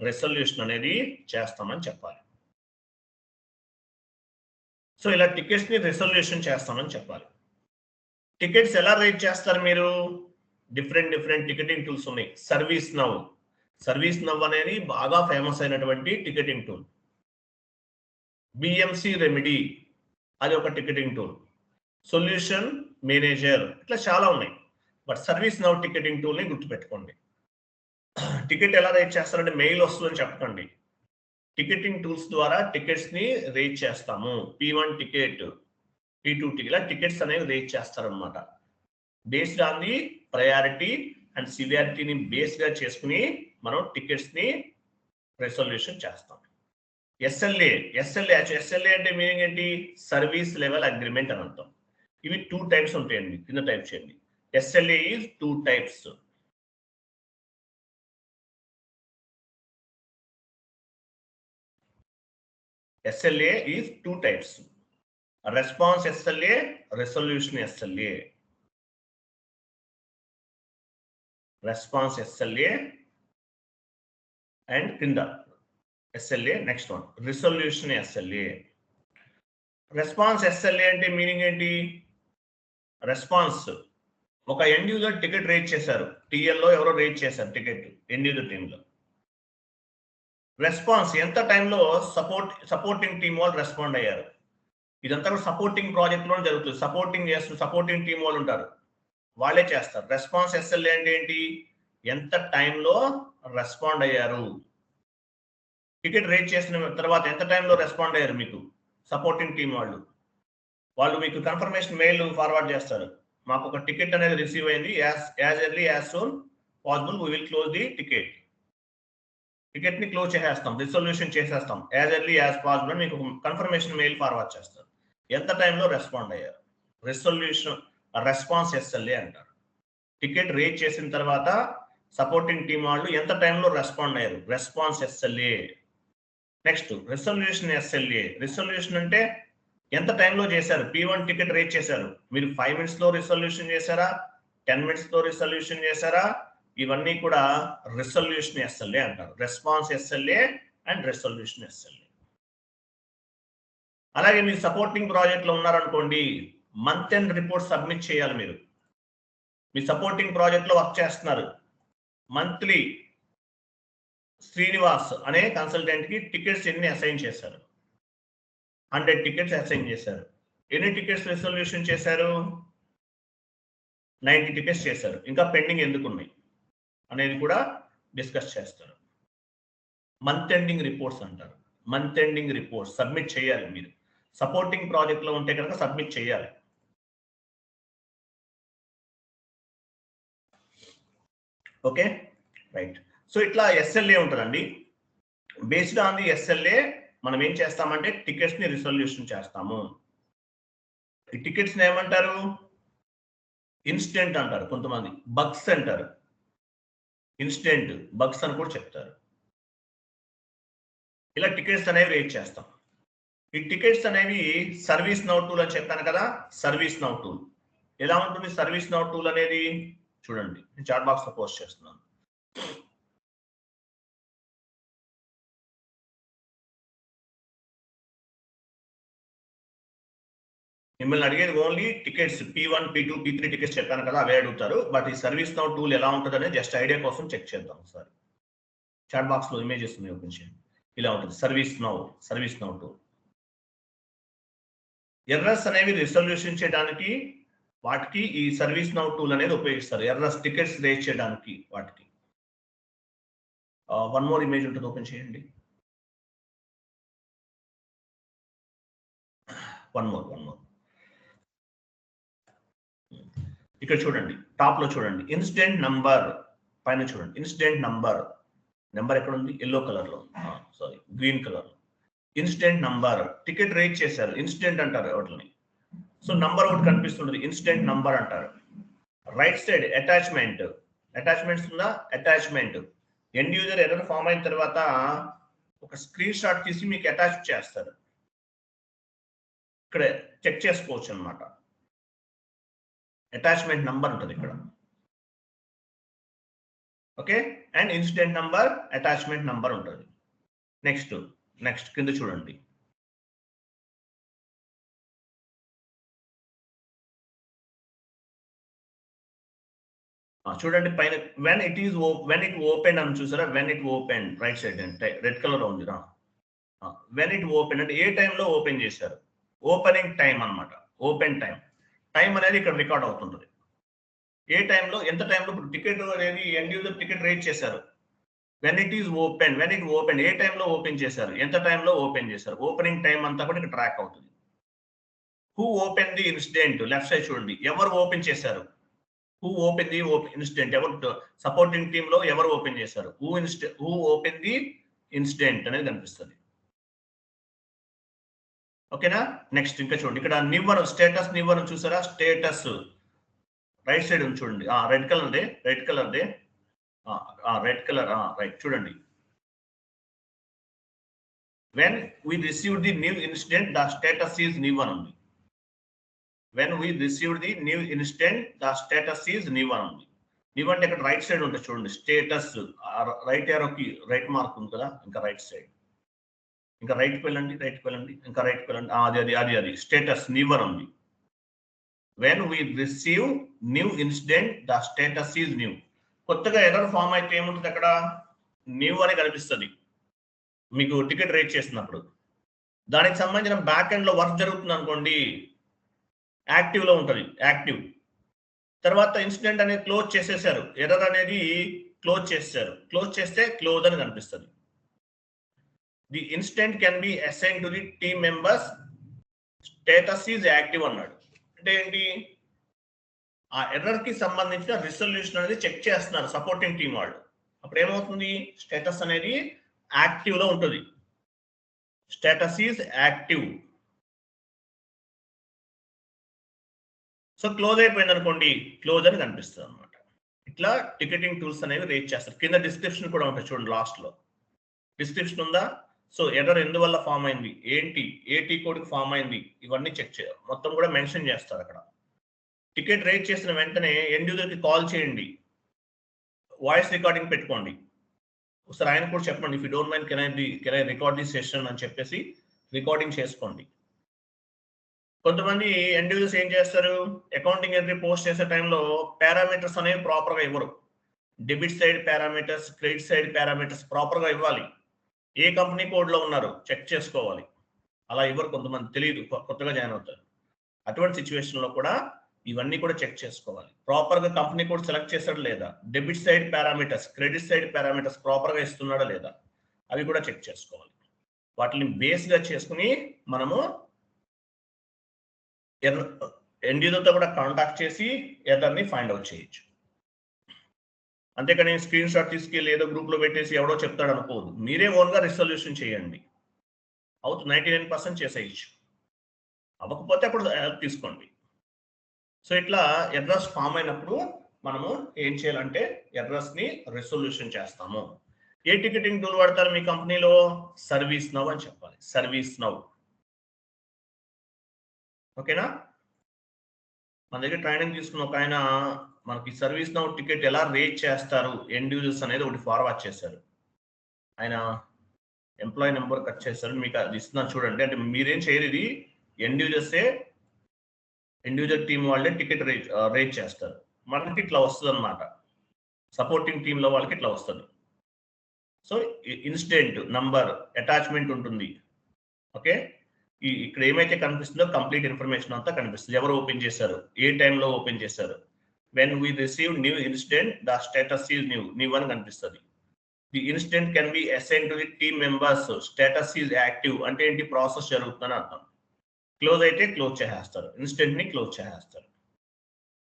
రిజల్యూషన్ అనేది చేస్తామని చెప్పాలి. సో ఇలా టికెట్స్ ని రిజల్యూషన్ చేస్తామని చెప్పాలి. టికెట్స్ ఎలా రేట్ చేస్తారు మీరు? డిఫరెంట్ టికెటింగ్ టూల్స్ ఉన్నాయి. సర్వీస్ నవ్ అనేది బాగా ఫేమస్ అయినటువంటి టికెటింగ్ టూల్. BMC రెమెడీ అది ఒక టికెటింగ్ టూల్. సొల్యూషన్ మేనేజర్, ఇట్లా చాలా ఉన్నాయి. But service now ticketing tool ని గుర్తుపెట్టుకోండి. టికెట్ ఎలా రేట్ చేస్తారంటే మెయిల్ వస్తుందని చెప్పకండి. టికెటింగ్ టూల్స్ ద్వారా టికెట్స్ ని రేట్ చేస్తాము. P1 టికెట్, P2 టికెట్, ఇలా టికెట్స్ అనేవి రేట్ చేస్తారనమాట. Based on the priority and సివియారిటీని బేస్ గా చేసుకుని మనం టికెట్స్ ని రిజల్యూషన్ చేస్తాం. SLA అంటే మీనింగ్ ఏంటి? సర్వీస్ లెవెల్ అగ్రిమెంట్ అని అర్థం. ఇవి 2 types ఉంటాయండి, కింద టైప్ చేయండి. SLA is 2 types. SLA is 2 types. Response SLA, resolution SLA. Response SLA and kinda SLA, next one. Resolution SLA. Response SLA అంటే మీనింగ్ ఏంటి? రెస్పాన్స్ ఒక ఎండ్ యూజర్ టికెట్ రేట్ చేశారు. TL లో ఎవరో రేట్ చేశారు టికెట్ ఎండ్ యూజర్ టీంలో. Response ఎంత టైంలో సపోర్టింగ్ టీం వాళ్ళు రెస్పాండ్ అయ్యారు. ఇదంతా కూడా సపోర్టింగ్ ప్రాజెక్ట్ లో జరుగుతుంది. సపోర్టింగ్ టీం వాళ్ళు ఉంటారు, వాళ్ళే చేస్తారు. రెస్పాన్స్ SLA అంటే ఏంటి? ఎంత టైంలో రెస్పాండ్ అయ్యారు. టికెట్ రేట్ చేసిన తర్వాత ఎంత టైంలో రెస్పాండ్ అయ్యారు మీకు సపోర్టింగ్ టీం వాళ్ళు మీకు కన్ఫర్మేషన్ మెయిల్ ఫార్వర్డ్ చేస్తారు. మాకు ఒక టికెట్ అనేది రిసీవ్ అయింది, as early as soon possible we will close the ticket. Ticket ని క్లోజ్ చేసేస్తాం, రిజల్యూషన్ చేసేస్తాం యాజ్ ఎర్లీ యాజ్ పాసిబుల్. మీకు కన్ఫర్మేషన్ మెయిల్ ఫార్వర్డ్ చేస్తారు. ఎంత టైంలో రెస్పాండ్ అయ్యారు, రిజల్యూషన్ రెస్పాన్స్ ఎస్ఎల్ఏ అంటారు. టికెట్ రేజ్ చేసిన తర్వాత సపోర్టింగ్ టీం వాళ్ళు ఎంత టైంలో రెస్పాండ్ అయ్యారు, response SLA. Next resolution SLA. Resolution అంటే ఎంత టైంలో చేశారు. P1 టికెట్ రేజ్ చేశారు, మీరు 5 minutes లో రిజల్యూషన్ చేశారా, 10 minutes లో రిజల్యూషన్ చేశారా, ఇవన్నీ కూడా రిజల్యూషన్ ఎస్ఎల్ఏ అంటారు. Response SLA and resolution SLA. అలాగే మీరు సపోర్టింగ్ ప్రాజెక్ట్ లో ఉన్నారనుకోండి, మంత్ ఎండ్ రిపోర్ట్ సబ్మిట్ చేయాలి. మీరు మీ సపోర్టింగ్ ప్రాజెక్ట్ లో వర్క్ చేస్తున్నారు, మంత్లీ శ్రీనివాస్ అనే కన్సల్టెంట్ కి టికెట్స్ ఎన్ని అసైన్ చేశారు, 100 టికెట్స్ అసైన్ చేశారు. ఎన్ని టికెట్స్ రిజల్యూషన్ చేశారు, 90 టికెట్స్ చేశారు. ఇంకా పెండింగ్ ఎందుకు ఉన్నాయి అనేది కూడా డిస్కస్ చేస్తారు. మంత్ ఎండింగ్ రిపోర్ట్స్ అంటారు. మంత్ ఎండింగ్ రిపోర్ట్స్ సబ్మిట్ చేయాలి. మీరు సపోర్టింగ్ ప్రాజెక్ట్ లో ఉంటే కనుక సబ్మిట్ చేయాలి. Okay, right. సో ఇట్లా ఎస్ఎల్ఏ ఉంటుందండి. బేస్డ్ ఆన్ ది ఎస్ఎల్ఏ మనం ఏం చేస్తామంటే టికెట్స్ ని రిజల్యూషన్ చేస్తాము. ఈ టికెట్స్ ని ఏమంటారు, ఇన్స్టెంట్ అంటారు, కొంతమంది బగ్స్ అంటారు, ఇన్స్టెంట్ బగ్స్ అని కూడా చెప్తారు. ఇలా టికెట్స్ అనేవి రేట్ చేస్తాం. ఈ టికెట్స్ అనేవి సర్వీస్ నౌ టూల్ అని చెప్పాను కదా. సర్వీస్ నౌ టూల్ ఎలా ఉంటుంది? సర్వీస్ నౌ టూల్ అనేది చూడండి, నేను చాట్ బాక్స్ లో పోస్ట్ చేస్తున్నాను. మిమ్మల్ని అడిగేది only tickets P1, P2, P3 tickets చెప్పాను కదా, అవే అడుగుతారు. బట్ ఈ సర్వీస్ నౌ టూల్ ఎలా ఉంటుంది అనేది జస్ట్ ఐడియా కోసం చెక్ చేద్దాం ఒకసారి. చాట్ బాక్స్ లో ఇమేజెస్ ఉన్నాయి, ఓపెన్ చేయండి. ఇలా ఉంటుంది సర్వీస్ నౌ టూల్. ఎర్రర్స్ అనేవి రిజల్యూషన్ చేయడానికి వాటికి ఈ సర్వీస్ నౌ టూల్ అనేది ఉపయోగిస్తారు. ఎర్రర్స్ టికెట్స్ రేజ్ చేయడానికి వాటికి. వన్ మోర్ ఇమేజ్ ఉంటుంది, ఓపెన్ చేయండి. వన్ మోర్ ఇక్కడ చూడండి, టాప్ లో చూడండి, ఇన్సిడెంట్ నంబర్ పైన చూడండి. ఇన్సిడెంట్ నంబర్ ఎక్కడ ఉంది? ఎల్లో కలర్ లో, సారీ గ్రీన్ కలర్ లో. ఇన్సిడెంట్ నంబర్, టికెట్ రేజ్ చేశారు, ఇన్సిడెంట్ అంటారు వాటిని. సో నంబర్ ఒకటి కనిపిస్తుంది, ఇన్సిడెంట్ నంబర్ అంటారు. రైట్ సైడ్ అటాచ్మెంట్స్ ఉందా? Attachment end user error form అయిన తర్వాత ఒక స్క్రీన్ షాట్ తీసి మీకు అటాచ్ చేస్తారు. ఇక్కడ చెక్ చేసుకోవచ్చు అనమాట. అటాచ్మెంట్ నంబర్ ఉంటుంది ఇక్కడ. Okay, and incident number, attachment number ఉంటుంది. నెక్స్ట్ కింద చూడండి. చూడండి పైన వెన్ ఇట్ ఓపెన్ అని చూసారా? When it open right side అంటే రెడ్ కలర్ ఉంది. వెన్ ఇట్ ఓపెన్ అంటే ఏ టైంలో ఓపెన్ చేశారు, ఓపెనింగ్ టైం అన్నమాట. ఓపెన్ టైం అనేది ఇక్కడ రికార్డ్ అవుతుంటుంది. ఏ టైంలో, ఎంత టైంలో. ఇప్పుడు టికెట్ అనేది ఎండ్ యూజర్ టికెట్ రేట్ చేశారు. వెన్ ఇట్ ఓపెన్ ఏ టైంలో ఓపెన్ చేశారు, ఎంత టైంలో ఓపెన్ చేశారు, ఓపెనింగ్ టైం అంతా కూడా ఇక్కడ ట్రాక్ అవుతుంది. Who open the incident left side చూడండి, ఎవరు ఓపెన్ చేశారు. హూ ఓపెన్ ది ఇన్సిడెంట్, ఎవరు సపోర్టింగ్ టీమ్ లో ఎవరు ఓపెన్ చేశారు. హూ ఓపెన్ ది ఇన్సిడెంట్ అనేది కనిపిస్తుంది. ఓకేనా? నెక్స్ట్ ఇంకా చూడండి, ఇక్కడ నివ్వను స్టేటస్ నివ్వను చూసారా? స్టేటస్ రైట్ సైడ్ ఉంది చూడండి, రెడ్ కలర్ రైట్ చూడండి. When we received the new incident the status is new అని ఉంది. when we received the new incident the status is new అని ఉంది. new అంటే ఇక్కడ రైట్ సైడ్ ఉంటుంది చూడండి, స్టేటస్ రైట్ యారోకి రైట్ మార్క్ ఉంది కదా, ఇంకా రైట్ సైడ్, ఇంకా రైట్కి వెళ్ళండి, ఇంకా రైట్కి వెళ్ళండి. అది స్టేటస్ న్యూ అని ఉంది. when we receive new incident the status is new. కొత్తగా ఎర్రర్ ఫామ్ అయితే ఏముంటుంది అక్కడ? న్యూ అని కనిపిస్తుంది మీకు టికెట్ రేట్ చేసినప్పుడు. దానికి సంబంధించిన బ్యాక్ ఎండ్ లో వర్క్ జరుగుతుంది అనుకోండి, యాక్టివ్ లో ఉంటుంది, యాక్టివ్. తర్వాత ఇన్సిడెంట్ అనేది క్లోజ్ చేసేసారు, ఎర్రర్ అనేది క్లోజ్ చేసేసారు. క్లోజ్ చేస్తే క్లోజ్ అని కనిపిస్తుంది. The incident can be assign to the team members, status is active అన్నాడు. అంటే ఏంటి? ఆ ఎర్రర్ కి సంబంధించిన రిజల్యూషన్ అనేది చెక్ చేస్తున్నారు సపోర్టింగ్ టీం వాళ్ళు. అప్పుడు ఏమవుతుంది, స్టేటస్ అనేది యాక్టివ్ లో ఉంటుంది. Status is active. So close అయిపోయింది అనుకోండి, క్లోజ్ అని కనిపిస్తుంది అనమాట. ఇట్లా టికెటింగ్ టూల్స్ అనేవి రేట్ చేస్తారు. కింద డిస్క్రిప్షన్ కూడా ఉంటుంది చూడండి, లాస్ట్ లో డిస్క్రిప్షన్ ఉందా. సో ఎర్రర్ ఎందువల్ల ఫామ్ అయింది, ఏంటి, ఏ టీ కోడ్కి ఫామ్ అయింది, ఇవన్నీ చెక్ చేయాలి. మొత్తం కూడా మెన్షన్ చేస్తారు అక్కడ. టికెట్ రేట్ చేసిన వెంటనే ఎండ్ యూజర్కి కాల్ చేయండి, వాయిస్ రికార్డింగ్ పెట్టుకోండి. ఒకసారి ఆయన కూడా చెప్పండి, if you don't mind can I record this session అని చెప్పేసి రికార్డింగ్ చేసుకోండి. కొంతమంది ఎండ్ యూజర్స్ ఏం చేస్తారు, అకౌంటింగ్ ఎంట్రీ పోస్ట్ చేసే టైంలో పారామీటర్స్ అనేవి ప్రాపర్గా ఇవ్వరు. Debit side parameters, credit side parameters ప్రాపర్గా ఇవ్వాలి. ఏ కంపెనీ కోడ్లో ఉన్నారు చెక్ చేసుకోవాలి. అలా ఇవ్వరు, కొంతమంది తెలియదు, కొత్తగా జాయిన్ అవుతారు. అటువంటి సిచ్యువేషన్లో కూడా ఇవన్నీ కూడా చెక్ చేసుకోవాలి. ప్రాపర్గా కంపెనీ కోడ్ సెలెక్ట్ చేస్తాడా లేదా, debit side parameters, credit side parameters ప్రాపర్గా ఇస్తున్నాడా లేదా, అవి కూడా చెక్ చేసుకోవాలి. వాటిని బేస్గా చేసుకుని మనము ఎండ్ యూజర్తో కూడా కాంటాక్ట్ చేసి ఎర్రర్ని ఫైండ్ అవుట్ చేయొచ్చు. అంతేకాని స్క్రీన్ షాట్ తీసుకెళ్ళి ఏదో గ్రూప్లో పెట్టేసి ఎవడో చెప్తాడు అనుకోదు. మీరే ఓన్గా రిజల్యూషన్ చేయండి. అవుతుంది, 99% చేసేయచ్చు. అవ్వకపోతే అప్పుడు హెల్ప్ తీసుకోండి. సో ఇట్లా ఎర్రర్స్ ఫామ్ అయినప్పుడు మనము ఏం చేయాలంటే ఎర్రర్స్ని రిజల్యూషన్ చేస్తాము. ఏ టికెటింగ్ టూల్ వాడతారు మీ కంపెనీలో, సర్వీస్ నౌ అని చెప్పాలి. సర్వీస్ నౌ, ఓకేనా. మన దగ్గర ట్రైనింగ్ తీసుకున్న ఒక ఆయన మనకి సర్వీస్ నౌ టికెట్ ఎలా రేట్ చేస్తారు ఎండ్ యూజర్స్ అనేది ఒకటి ఫార్వర్డ్ చేశారు. ఆయన ఎంప్లాయీ నెంబర్ కట్ చేశారు, మీకు అది ఇస్తున్నాను చూడండి. అంటే మీరేం చేయరు, ఇది ఎండ్ యూజర్ టీం వాళ్ళే టికెట్ రేట్ చేస్తారు. మనకి ఇట్లా వస్తుంది అనమాట, సపోర్టింగ్ టీంలో వాళ్ళకి ఇట్లా వస్తుంది. సో ఇన్సిడెంట్ నంబర్, అటాచ్మెంట్ ఉంటుంది. ఓకే, ఇక్కడ ఏమైతే కనిపిస్తుందో కంప్లీట్ ఇన్ఫర్మేషన్ అంతా కనిపిస్తుంది. ఎవరు ఓపెన్ చేశారు, ఏ టైంలో ఓపెన్ చేశారు. When we receive new incident the status is new అని కనిపిస్తుంది. The incident can be assign to the team members, status is active అంటే ఏంటి, ప్రాసెస్ జరుగుతుందని అర్థం. క్లోజ్ అయితే క్లోజ్ చేసేస్తారు, ఇన్సిడెంట్ ని క్లోజ్ చేసేస్తారు.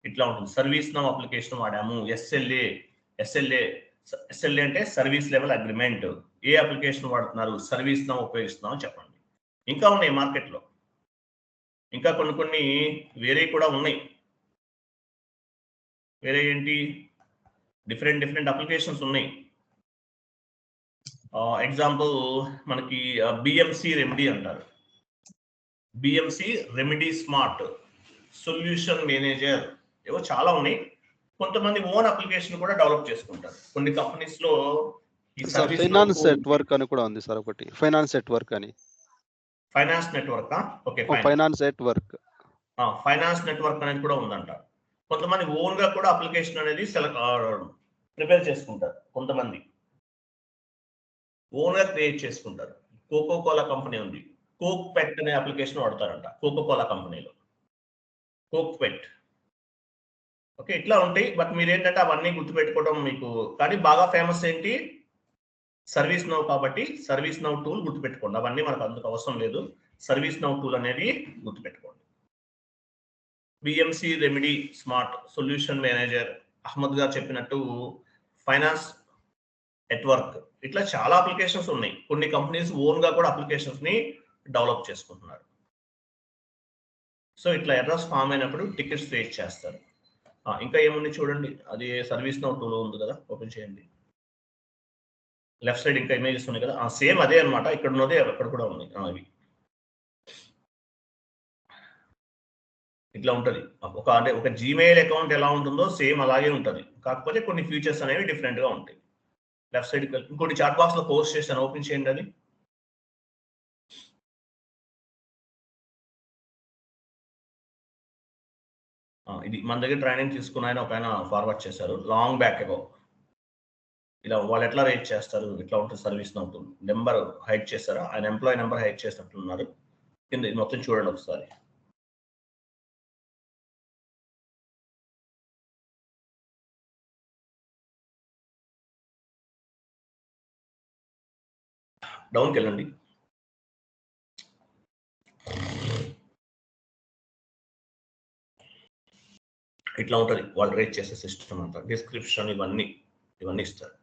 ఇట్లా ఉంటుంది. సర్వీస్ నౌ అప్లికేషన్ వాడాము. ఎస్ఎల్ఏ అంటే సర్వీస్ లెవెల్ అగ్రిమెంట్. ఏ అప్లికేషన్ వాడుతున్నారు, సర్వీస్ నౌ ఉపయోగిస్తున్నాం చెప్పండి. ఇంకా ఉన్నాయి మార్కెట్లో, ఇంకా కొన్ని వేరే కూడా ఉన్నాయి. వేరే ఏంటి, డిఫరెంట్ అప్లికేషన్స్ ఉన్నాయి. ఎగ్జాంపుల్ మనకి బిఎంసి రెమెడీ అంటారు. BMC remedy smart, solution manager, ఏవో చాలా ఉన్నాయి. కొంతమంది ఓన్ అప్లికేషన్ కూడా డెవలప్ చేసుకుంటారు. కొన్ని కంపెనీస్ లో ఈ సర్వీస్ ఫైనాన్స్ నెట్వర్క్ అని కూడా ఉంది సార్, ఒకటి ఫైనాన్స్ నెట్వర్క్ అని. Finance network, okay, finance network, finance network అనేది కూడా ఉందంట. కొంతమంది ఓన్ గా కూడా అప్లికేషన్ అనేది ప్రిపేర్ చేసుకుంటారు. కొంతమంది ఓన్ గా క్రియేట్ చేసుకుంటారు. కోకో కోలా కంపెనీ ఉంది, కోక్ పెట్ అనే అప్లికేషన్ వాడతారంట కోకో కోలా కంపెనీలో, కోక్ పెట్. ఓకే, ఇట్లా ఉంటాయి. బట్ మీరు ఏంటంటే అవన్నీ గుర్తుపెట్టుకోవడం మీకు, కానీ బాగా ఫేమస్ ఏంటి, సర్వీస్ నౌ. కాబట్టి సర్వీస్ నౌ టూల్ గుర్తుపెట్టుకోండి. అవన్నీ మనకు అందుకు అవసరం లేదు. సర్వీస్ నౌ టూల్ అనేది గుర్తుపెట్టుకోండి. BMC remedy smart, solution manager, Ahmed గారు చెప్పినట్టు ఫైనాన్స్ నెట్వర్క్, ఇట్లా చాలా అప్లికేషన్స్ ఉన్నాయి. కొన్ని కంపెనీస్ ఓన్ గా కూడా అప్లికేషన్స్ ని డెవలప్ చేసుకుంటున్నారు. సో ఇట్లా ఎర్రర్స్ ఫామ్ అయినప్పుడు టికెట్స్ రేట్ చేస్తారు. ఇంకా ఏముంది చూడండి, అది సర్వీస్ నౌ టూల్ ఉంది కదా, ఓపెన్ చేయండి. లెఫ్ట్ సైడ్ ఇంకా ఇమేజెస్ ఉన్నాయి కదా, సేమ్ అదే అనమాట. ఇక్కడ ఉన్నదే అక్కడ కూడా ఉంది. అవి ఇట్లా ఉంటుంది. అంటే ఒక జీమెయిల్ అకౌంట్ ఎలా ఉంటుందో సేమ్ అలాగే ఉంటుంది, కాకపోతే కొన్ని ఫీచర్స్ అనేవి డిఫరెంట్ గా ఉంటాయి. లెఫ్ట్ సైడ్ ఇంకోటి చాట్ బాక్స్ లో పోస్ట్ చేస్తాను, ఓపెన్ చేయండి. అది ఇది మన దగ్గర ట్రైనింగ్ తీసుకున్న ఆయన ఒక ఆయన ఫార్వర్డ్ చేశారు లాంగ్ బ్యాక్ అగో. ఇలా వాళ్ళు ఎట్లా రేట్ చేస్తారు, ఇట్లా ఉంటుంది. Service now tool number hide చేస్తారా, ఆయన ఎంప్లాయీ నెంబర్ హైడ్ చేసినట్లున్నారు. కింద మొత్తం చూడండి ఒకసారి. డౌన్కి వెళ్ళండి. ఇట్లా ఉంటుంది వాళ్ళు రేట్ చేసే సిస్టమ్ అంతా. డిస్క్రిప్షన్ ఇవన్నీ ఇస్తారు,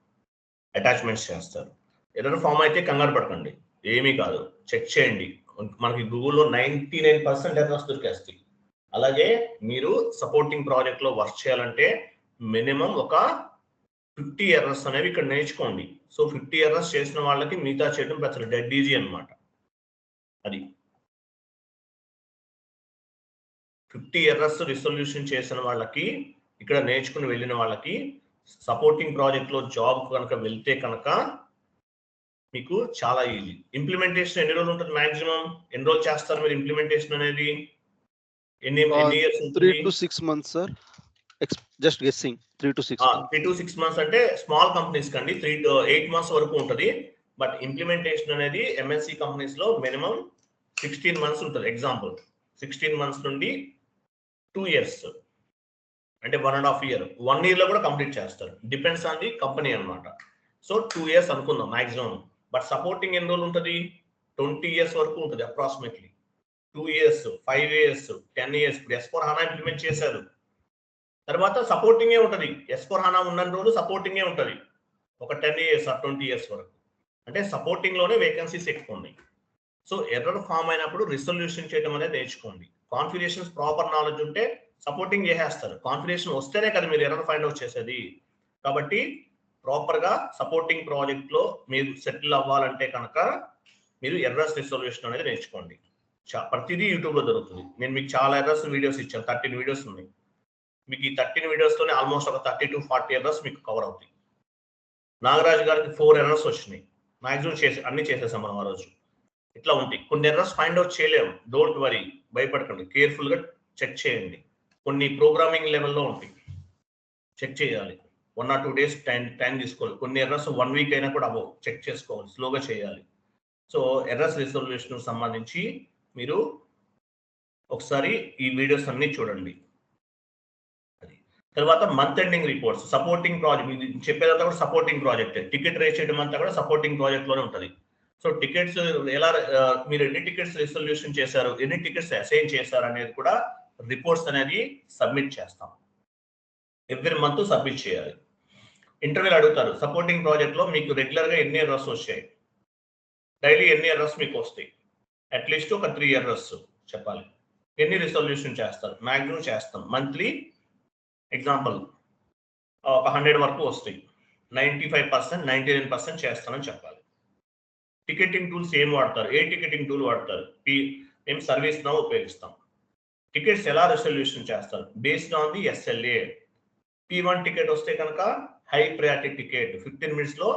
అటాచ్మెంట్స్ చేస్తారు. ఎర్రర్ ఫామ్ అయితే కంగారు పడకండి, ఏమీ కాదు, చెక్ చేయండి. మనకి గూగుల్లో 99% ఎర్రర్స్ దొరికేస్తాయి. అలాగే మీరు సపోర్టింగ్ ప్రాజెక్ట్లో వర్క్ చేయాలంటే మినిమం ఒక 50 ఎర్రర్స్ అనేవి ఇక్కడ నేర్చుకోండి. సో 50 ఎర్రర్స్ చేసిన వాళ్ళకి మిగతా చేయడం పెద్ద డెడ్ ఈజీ అనమాట. అది 50 ఎర్రర్స్ రిసొల్యూషన్ చేసిన వాళ్ళకి, ఇక్కడ నేర్చుకుని వెళ్ళిన వాళ్ళకి సపోర్టింగ్ ప్రాజెక్ట్లో జాబ్ కనుక వెళ్తే కనుక మీకు చాలా ఈజీ. ఇంప్లిమెంటేషన్ ఎన్ని రోజులు ఉంటుంది మాక్సిమం? ఎన్ని రోజులు చేస్తారు మీరు ఇంప్లిమెంటేషన్ అనేది? ఎన్ని years? 3 to 6 months sir. Just guessing 3 to 6 months. 3 to 6 months అంటే స్మాల్ కంపెనీస్ కండి 3 to 8 months వరకు ఉంటుంది. బట్ ఇంప్లిమెంటేషన్ అనేది ఎంఎన్సి కంపెనీస్ లో మినిమం 16 months ఉంటుంది. ఎగ్జాంపుల్ 16 months నుండి 2 years అంటే 1.5 year, 1 year లో కూడా కంప్లీట్ చేస్తారు. డిపెండ్స్ ఆన్ ది కంపెనీ అనమాట. సో 2 years అనుకుందాం మాక్సిమం. బట్ సపోర్టింగ్ ఎన్ని రోజులు ఉంటుంది? 20 years వరకు ఉంటుంది అప్రాక్సిమేట్లీ. 2 years, 5 years, 10 years. ఇప్పుడు S/4HANA ఇంప్లిమెంట్ చేశారు, తర్వాత సపోర్టింగే ఉంటుంది. S/4HANA ఉన్న రోజు సపోర్టింగే ఉంటుంది ఒక 10 years or 20 years వరకు. అంటే సపోర్టింగ్ లోనే వేకెన్సీస్ ఎక్కువ ఉన్నాయి. సో ఎర్రర్ ఫామ్ అయినప్పుడు రిసొల్యూషన్ చేయడం అనేది నేర్చుకోండి. కాన్ఫిగరేషన్స్ ప్రాపర్ నాలెడ్జ్ ఉంటే సపోర్టింగ్ చేసేస్తారు. కాన్ఫిగరేషన్ వస్తేనే కదా మీరు ఎర్రర్ ఫైండ్ అవుట్ చేసేది. కాబట్టి ప్రాపర్ గా సపోర్టింగ్ ప్రాజెక్ట్ లో మీరు సెటిల్ అవ్వాలంటే కనుక మీరు ఎర్రర్స్ రిసొల్యూషన్ అనేది నేర్చుకోండి. ప్రతిదీ యూట్యూబ్ లో దొరుకుతుంది. నేను మీకు చాలా ఎర్రర్స్ వీడియోస్ ఇచ్చాను, 13 వీడియోస్ ఉన్నాయి. మీకు ఈ 13 వీడియోస్ తోనే ఆల్మోస్ట్ ఒక 30 to 40 ఎర్రర్స్ మీకు కవర్ అవుతాయి. నాగరాజు గారికి 4 ఎర్రర్స్ వచ్చినాయి. మాక్సిమం అన్ని చేసేసాం మనం ఆ రోజు. ఇట్లా ఉంటాయి. కొన్ని ఎర్రర్స్ ఫైండ్ అవుట్ చేయలేము, డోంట్ వరీ, భయపడకండి, కేర్ఫుల్ గా చెక్ చేయండి. కొన్ని ప్రోగ్రామింగ్ లెవెల్లో ఉంటాయి, చెక్ చేయాలి. 1 or 2 days టైం తీసుకోవాలి. కొన్ని ఎర్రర్స్ 1 week అయినా కూడా అవ్వవు, చెక్ చేసుకోవాలి, స్లోగా చేయాలి. సో ఎర్రర్స్ రిసొల్యూషన్ సంబంధించి మీరు ఒకసారి ఈ వీడియోస్ అన్ని చూడండి. తర్వాత month ending reports, supporting project చెప్పేదంతా కూడా సపోర్టింగ్ ప్రాజెక్ట్. టికెట్ రేస్ చేయడం అంతా కూడా సపోర్టింగ్ ప్రాజెక్ట్ లోనే ఉంటుంది. సో టికెట్స్ ఎలా మీరు ఎన్ని టికెట్స్ రిసొల్యూషన్ చేశారు, ఎన్ని టికెట్స్ అసైన్ చేశారు అనేది కూడా రిపోర్ట్స్ అనేది సబ్మిట్ చేస్తాం. ఎవ్రీ మంత్ సబ్మిట్ చేయాలి. ఇంటర్వ్యూలు అడుగుతారు, సపోర్టింగ్ ప్రాజెక్ట్ లో మీకు రెగ్యులర్ గా ఎన్ని ఎర్రర్స్ వచ్చాయి, డైలీ ఎన్ని ఎర్రర్స్ మీకు వస్తాయి, అట్లీస్ట్ ఒక 3 ఎర్రర్స్ చెప్పాలి. ఎన్ని రిసొల్యూషన్ చేస్తారు? మాక్సిమం చేస్తాం. మంత్లీ ఎగ్జాంపుల్ ఒక 100 వరకు వస్తాయి. 95%, 99% చేస్తానని చెప్పాలి. టికెటింగ్ టూల్స్ ఏం వాడతారు? ఏ టికెటింగ్ టూల్ వాడతారు? మేము సర్వీస్ నౌ ఉపయోగిస్తాం. టికెట్స్ ఎలా రిసొల్యూషన్ చేస్తారు? Based on the SLA. P1 ticket వస్తే కనుక హై ప్రయారిటీ టికెట్ 15 minutes లో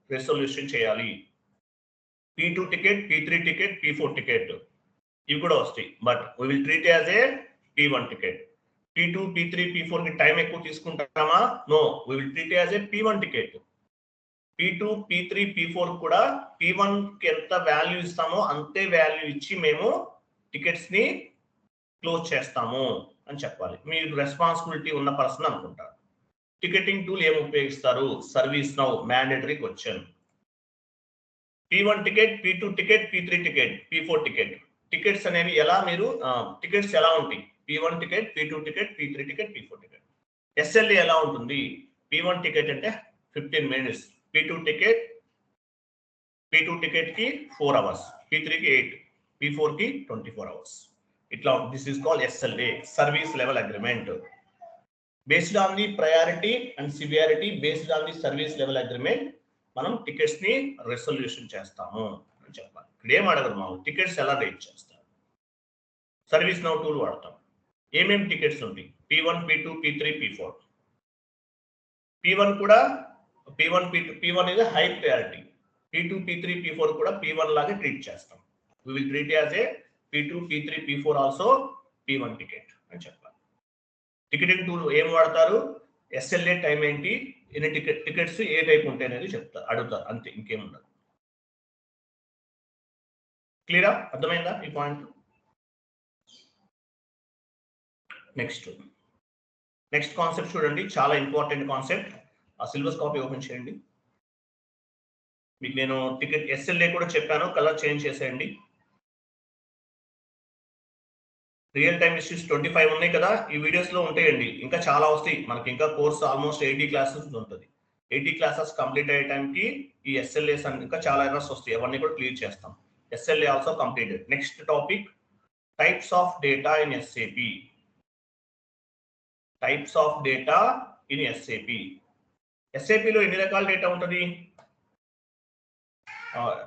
రిసొల్యూషన్ చేయాలి. P2 ticket, P3 ticket, P4 ticket ఇవి కూడా వస్తాయి. But we will treat as a P1 ticket. P2, P3, P4 కి టైం ఎక్కువ తీసుకుంటామా? No, we will treat as a P1 ticket. P2, P3, P4 కూడా P1 కి ఎంత వాల్యూ ఇస్తామో అంతే వాల్యూ ఇచ్చి మేము టికెట్స్ ని క్లోజ్ చేస్తాము అని చెప్పాలి. మీరు రెస్పాన్సిబిలిటీ ఉన్న పర్సన్ అనుకుంటారు. టికెటింగ్ టూల్ ఏం ఉపయోగిస్తారు? Service now mandatory question. P1 ticket, P2 ticket, P3 ticket, P4 ticket. Tickets అనేవి ఎలా మీరు టికెట్స్ ఎలా ఉంటాయి? P1 ticket, P2 ticket, P3 ticket, P4 ticket. SLA ఎలా ఉంటుంది? P1 టికెట్ అంటే 15 minutes, P2 టికెట్ కి 4 hours, P3 కి 8, P4 కి 24 hours. ఇట్లా this is called SLA, service level agreement. Based on the priority and severity, based on the service level agreement మనం tickets ని రెసొల్యూషన్ చేస్తాము అని చెప్పాలి. ఇక్కడ ఏం అడగరు మాకు, టికెట్స్ ఎలా రేట్ చేస్తారు? సర్వీస్ నౌ టూల్ వాడతాం. ఏమేమి టికెట్స్ ఉంటాయి? P1, P2, P3, P4. P1 కూడా P1 is high priority. P2, P3, P4 కూడా P1 లాగే ట్రీట్ చేస్తాం. we will treat as a P2, P3, P4 also P1 ticket అని చెప్పాలి. టికెటింగ్ టూల్ ఏం వాడతారు? SLA టైం ఏంటి, ఎన్ని టికెట్స్ ఏ టైప్ ఉంటాయి అనేది చెప్తారు, అడుగుతారు, అంతే, ఇంకేముండదు. క్లియరా? అర్థమైందా ఈ పాయింట్? నెక్స్ట్ కాన్సెప్ట్ చూడండి, చాలా ఇంపార్టెంట్ కాన్సెప్ట్. ఆ సిలబస్ కాపీ ఓపెన్ చేయండి. మీకు నేను టికెట్ SLA కూడా చెప్పాను, కలర్ చేంజ్ చేసేయండి. రియల్ టైమ్ ఇష్యూస్ 25 ఉన్నాయి కదా, ఈ వీడియోస్ లో ఉంటాయండి. ఇంకా చాలా వస్తాయి మనకి. ఇంకా కోర్స్ ఆల్మోస్ట్ 80 క్లాసెస్ ఉంటుంది. 80 క్లాసెస్ కంప్లీట్ అయ్యే టైంకి ఈ ఎస్ఎల్ఏస్ ఇంకా చాలా ఎర్రర్స్ వస్తాయి. అవన్నీ కూడా క్లియర్ చేస్తాం. SLA also completed. Next topic, types of data in SAP. Types of data in SAP. ఎస్ఏపిలో ఎన్ని రకాల డేటా ఉంటుంది?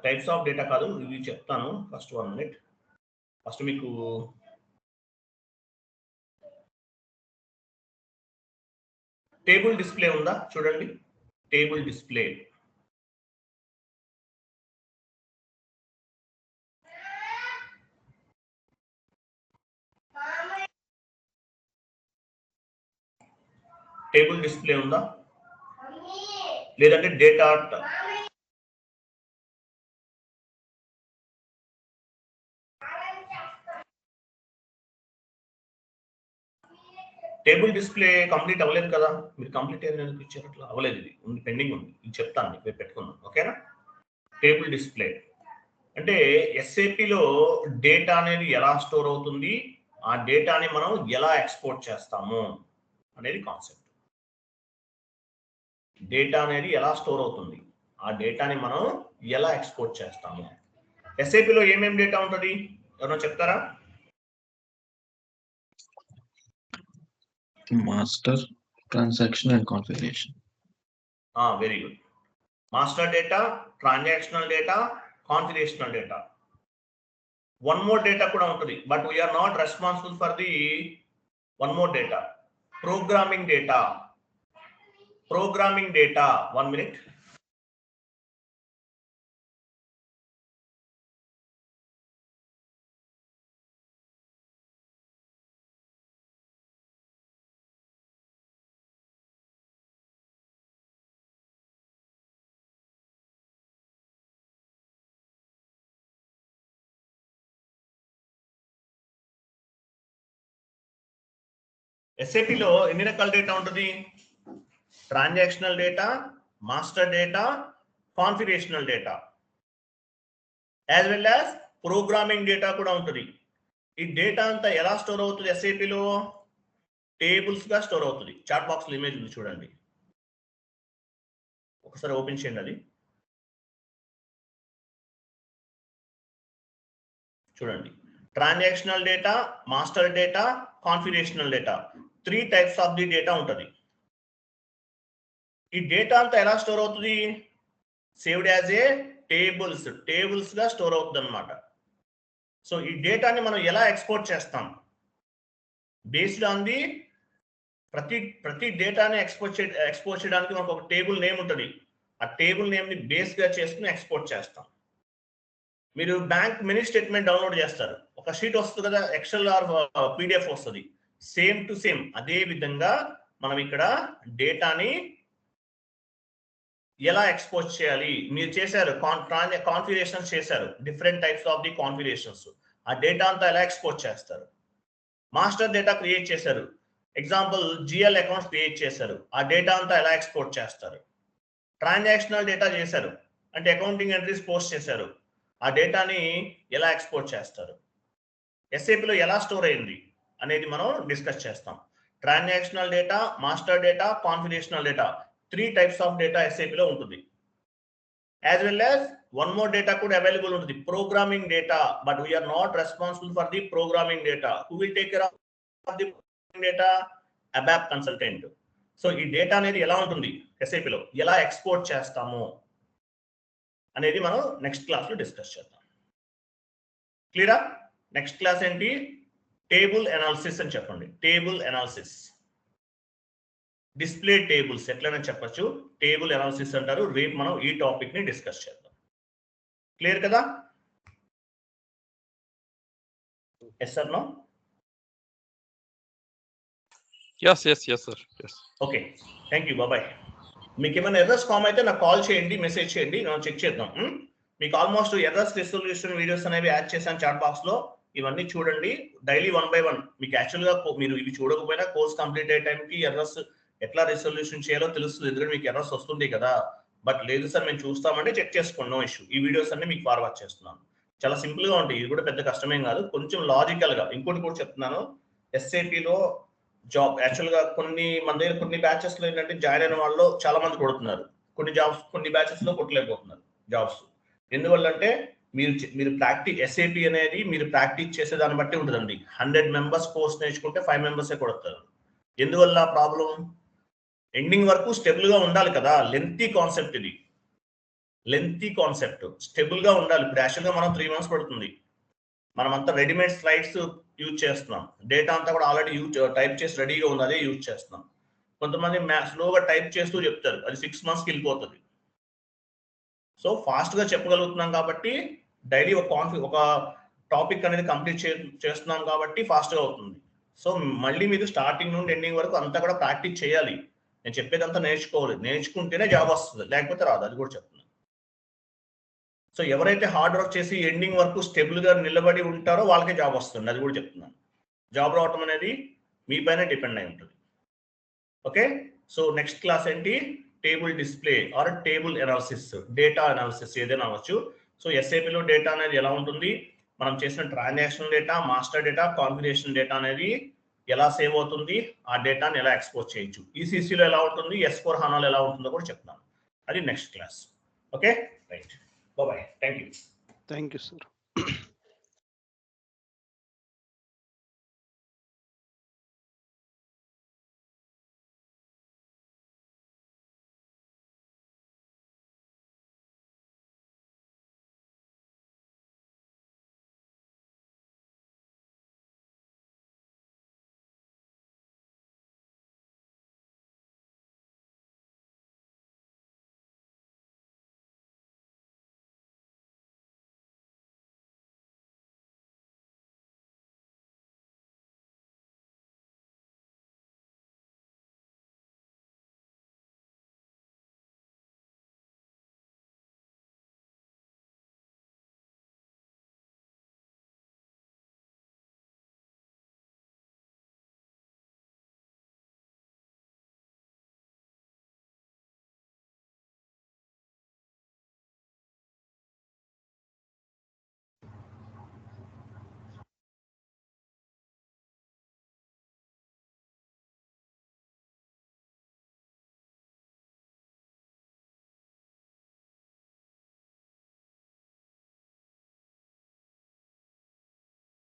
టైప్స్ ఆఫ్ డేటా కాదు, ఇవి చెప్తాను. First 1 minute. ఫస్ట్ మీకు టేబుల్ డిస్ప్లే ఉందా? చూడండి, టేబుల్ డిస్ప్లే. టేబుల్ డిస్ప్లే ఉందా? లేదంటే డేటా టేబుల్ డిస్ప్లే కంప్లీట్ అవ్వలేదు కదా? మీరు కంప్లీట్ అయ్యేందుకు ఇచ్చారట్లా అవ్వలేదు. ఇది ఉంది, పెండింగ్ ఉంది. ఇది చెప్తాను, మీకు పెట్టుకుందాం. ఓకేనా? టేబుల్ డిస్ప్లే అంటే ఎస్ఏపిలో డేటా అనేది ఎలా స్టోర్ అవుతుంది, ఆ డేటాని మనం ఎలా ఎక్స్పోర్ట్ చేస్తాము అనేది కాన్సెప్ట్. డేటా అనేది ఎలా స్టోర్ అవుతుంది, ఆ డేటాని మనం ఎలా ఎక్స్పోర్ట్ చేస్తాము. ఎస్ఏపిలో ఏమేమి డేటా ఉంటుంది ఎవరైనా చెప్తారా? Master, transaction and configuration. Very good. Master data, transactional data, configurational data. One more data కూడా ఉంటుంది, but we're not responsible for the one more data. Programming data. Programming data, 1 minute. ఎస్ఏపిలో ఎన్ని రకాల డేటా ఉంటుంది? Transactional data, master data, configurational data, as well as programming data కూడా ఉంటుంది. ఈ data అంతా ఎలా స్టోర్ అవుతుంది ఎస్ఏపిలో? టేబుల్స్ గా స్టోర్ అవుతుంది. చాట్ బాక్స్ లో ఇమేజ్ ఉంది చూడండి, ఒకసారి ఓపెన్ చేయండి. అది చూడండి. Transactional data, master data, configurational data, 3 types of the data ఉంటుంది. ఈ డేటా అంతా ఎలా స్టోర్ అవుతుంది? సేవ్డ్ యాజ్ ఏ టేబుల్స్ గా స్టోర్ అవుతుంది అన్నమాట. సో ఈ డేటాని మనం ఎలా ఎక్స్పోర్ట్ చేస్తాం? బేస్డ్ ఆన్ ది ప్రతి డేటాని ఎక్స్పోర్ట్ చేయడానికి మనకు ఒక టేబుల్ నేమ్ ఉంటుంది. ఆ టేబుల్ నేమ్ ని బేస్ గా చేసుకుని ఎక్స్పోర్ట్ చేస్తాం. మీరు బ్యాంక్ మినీ స్టేట్మెంట్ డౌన్లోడ్ చేస్తారు, ఒక షీట్ వస్తుంది కదా, ఎక్సెల్ ఆర్ పీడిఎఫ్ వస్తుంది. సేమ్ టు సేమ్ అదే విధంగా మనం ఇక్కడ డేటాని ఎలా ఎక్స్పోర్ట్ చేయాలి? మీరు చేశారు, కాన్ఫిగరేషన్స్ చేశారు, different types of the configurations. ఆ డేటా అంతా ఎలా ఎక్స్పోర్ట్ చేస్తారు? మాస్టర్ డేటా క్రియేట్ చేశారు, ఎగ్జాంపుల్ జిఎల్ అకౌంట్స్ క్రియేట్ చేశారు, ఆ డేటా అంతా ఎలా ఎక్స్పోర్ట్ చేస్తారు? ట్రాన్సాక్షనల్ డేటా చేశారు, అంటే అకౌంటింగ్ ఎంట్రీస్ పోస్ట్ చేశారు, ఆ డేటాని ఎలా ఎక్స్పోర్ట్ చేస్తారు? ఎస్ఏపిలో ఎలా స్టోర్ అయింది అనేది మనం డిస్కస్ చేస్తాం. Transactional data, master data, configurational data, 3 types of data ఎస్ఏపిలో ఉంటుంది. As well as one more data కూడా అవైలబుల్ ఉంటుంది, programming data. But we're not responsible for the programming data. Who will take care of the data? ABAP consultant. So ఈ data అనేది ఎలా ఉంటుంది ఎస్ఏపిలో, ఎలా export చేస్తాము అనేది మనం నెక్స్ట్ క్లాస్ లో డిస్కస్ చేద్దాం. క్లియరా? నెక్స్ట్ క్లాస్ ఏంటి? టేబుల్ అనాలిసిస్ అని చెప్పండి. టేబుల్ అనాలిసిస్, డిస్ప్లే టేబుల్స్ ఎట్లైనా చెప్పచ్చు, టేబుల్ అనాలిసిస్ అంటారు. రేపు మనం ఈ టాపిక్ ని డిస్కస్ చేద్దాం. క్లియర్ కదా? Yes sir, no? Yes, sir. Yes. Okay, thank you, bye bye. మీకు ఏమైనా ఎర్రర్స్ ఫామ్ అయితే నాకు కాల్ చేయండి, మెసేజ్ చేయండి, మనం చెక్ చేద్దాం. మీకు ఆల్మోస్ట్ ఎర్రర్స్ రిజల్యూషన్ వీడియోస్ అనేవి యాడ్ చేశాను చాట్ బాక్స్ లో. ఇవన్నీ చూడండి డైలీ 1 by 1. మీకు యాక్చువల్ గా మీరు ఇవి చూడకపోయినా కోర్స్ కంప్లీట్ అయ్యే టైంకి ఎర్రర్స్ ఎట్లా రిజల్యూషన్ చేయాలో తెలుస్తుంది, ఎందుకంటే మీకు ఎర్రర్స్ వస్తుంది కదా. బట్ లేదు సార్ మేము చూస్తామంటే చెక్ చేసుకోండి, నో ఇష్యూ. ఈ వీడియోస్ అన్ని మీకు ఫార్వర్డ్ చేస్తున్నాను. చాలా సింపుల్ గా ఉంటాయి, ఇది కూడా పెద్ద కష్టమేం కాదు, కొంచెం లాజికల్ గా. ఇంకోటి కూడా చెప్తున్నాను, ఎస్ఏపిలో జాబ్ యాక్చువల్ గా మన దగ్గర కొన్ని బ్యాచెస్ లో ఏంటంటే జాయిన్ అయిన వాళ్ళు చాలా మంది కొడుతున్నారు, కొన్ని బ్యాచెస్ లో కొట్టలేకపోతున్నారు జాబ్స్. ఎందువల్ల అంటే మీరు ప్రాక్టీస్ ఎస్ఏపి అనేది మీరు ప్రాక్టీస్ చేసే దాన్ని బట్టి ఉంటుందండి. 100 మెంబర్స్ కోర్స్ నేర్చుకుంటే 5 మెంబర్సే కొడతారు. ఎందువల్ల ప్రాబ్లం? ఎండింగ్ వరకు స్టెబుల్ గా ఉండాలి కదా, లెంతీ కాన్సెప్ట్ ఇది, లెంతీ కాన్సెప్ట్, స్టెబుల్ గా ఉండాలి. ఇప్పుడు యాక్చువల్గా మనం 3 months పడుతుంది, మనం అంతా రెడీమేడ్ స్లైడ్స్ యూజ్ చేస్తున్నాం, డేటా అంతా కూడా ఆల్రెడీ టైప్ చేసి రెడీగా ఉంది, అదే యూజ్ చేస్తున్నాం. కొంతమంది స్లోగా టైప్ చేస్తూ చెప్తారు, అది 6 monthsకి వెళ్ళిపోతుంది. సో ఫాస్ట్ గా చెప్పగలుగుతున్నాం కాబట్టి డైలీ ఒక టాపిక్ అనేది కంప్లీట్ చేస్తున్నాం కాబట్టి ఫాస్ట్ గా అవుతుంది. సో మళ్ళీ మీరు స్టార్టింగ్ నుండి ఎండింగ్ వరకు అంతా కూడా ప్రాక్టీస్ చేయాలి. నేను చెప్పేదంతా నేర్చుకోవాలి, నేర్చుకుంటేనే జాబ్ వస్తుంది, లేకపోతే రాదు, అది కూడా చెప్తున్నాను. సో ఎవరైతే హార్డ్ వర్క్ చేసి ఎండింగ్ వరకు స్టెబుల్ గా నిలబడి ఉంటారో వాళ్ళకే జాబ్ వస్తుంది, అది కూడా చెప్తున్నాను. జాబ్ రావటం అనేది మీ పైన డిపెండ్ అయి ఉంటుంది. ఓకే, సో నెక్స్ట్ క్లాస్ ఏంటి? Table display are table analysis, data analysis ఏదైనా అవ్వచ్చు. సో ఎస్ఏపిలో డేటా అనేది ఎలా ఉంటుంది, మనం చేసిన transaction data, master data, configuration data అనేది ఎలా సేవ్ అవుతుంది, ఆ డేటాని ఎలా ఎక్స్పోర్ట్ చేయొచ్చు, ఈసీసీలో ఎలా ఉంటుంది, S4 HANAలో ఎలా ఉంటుందో కూడా చెప్తాను. అది next class. Okay, right, bye, thank you. Thank you sir.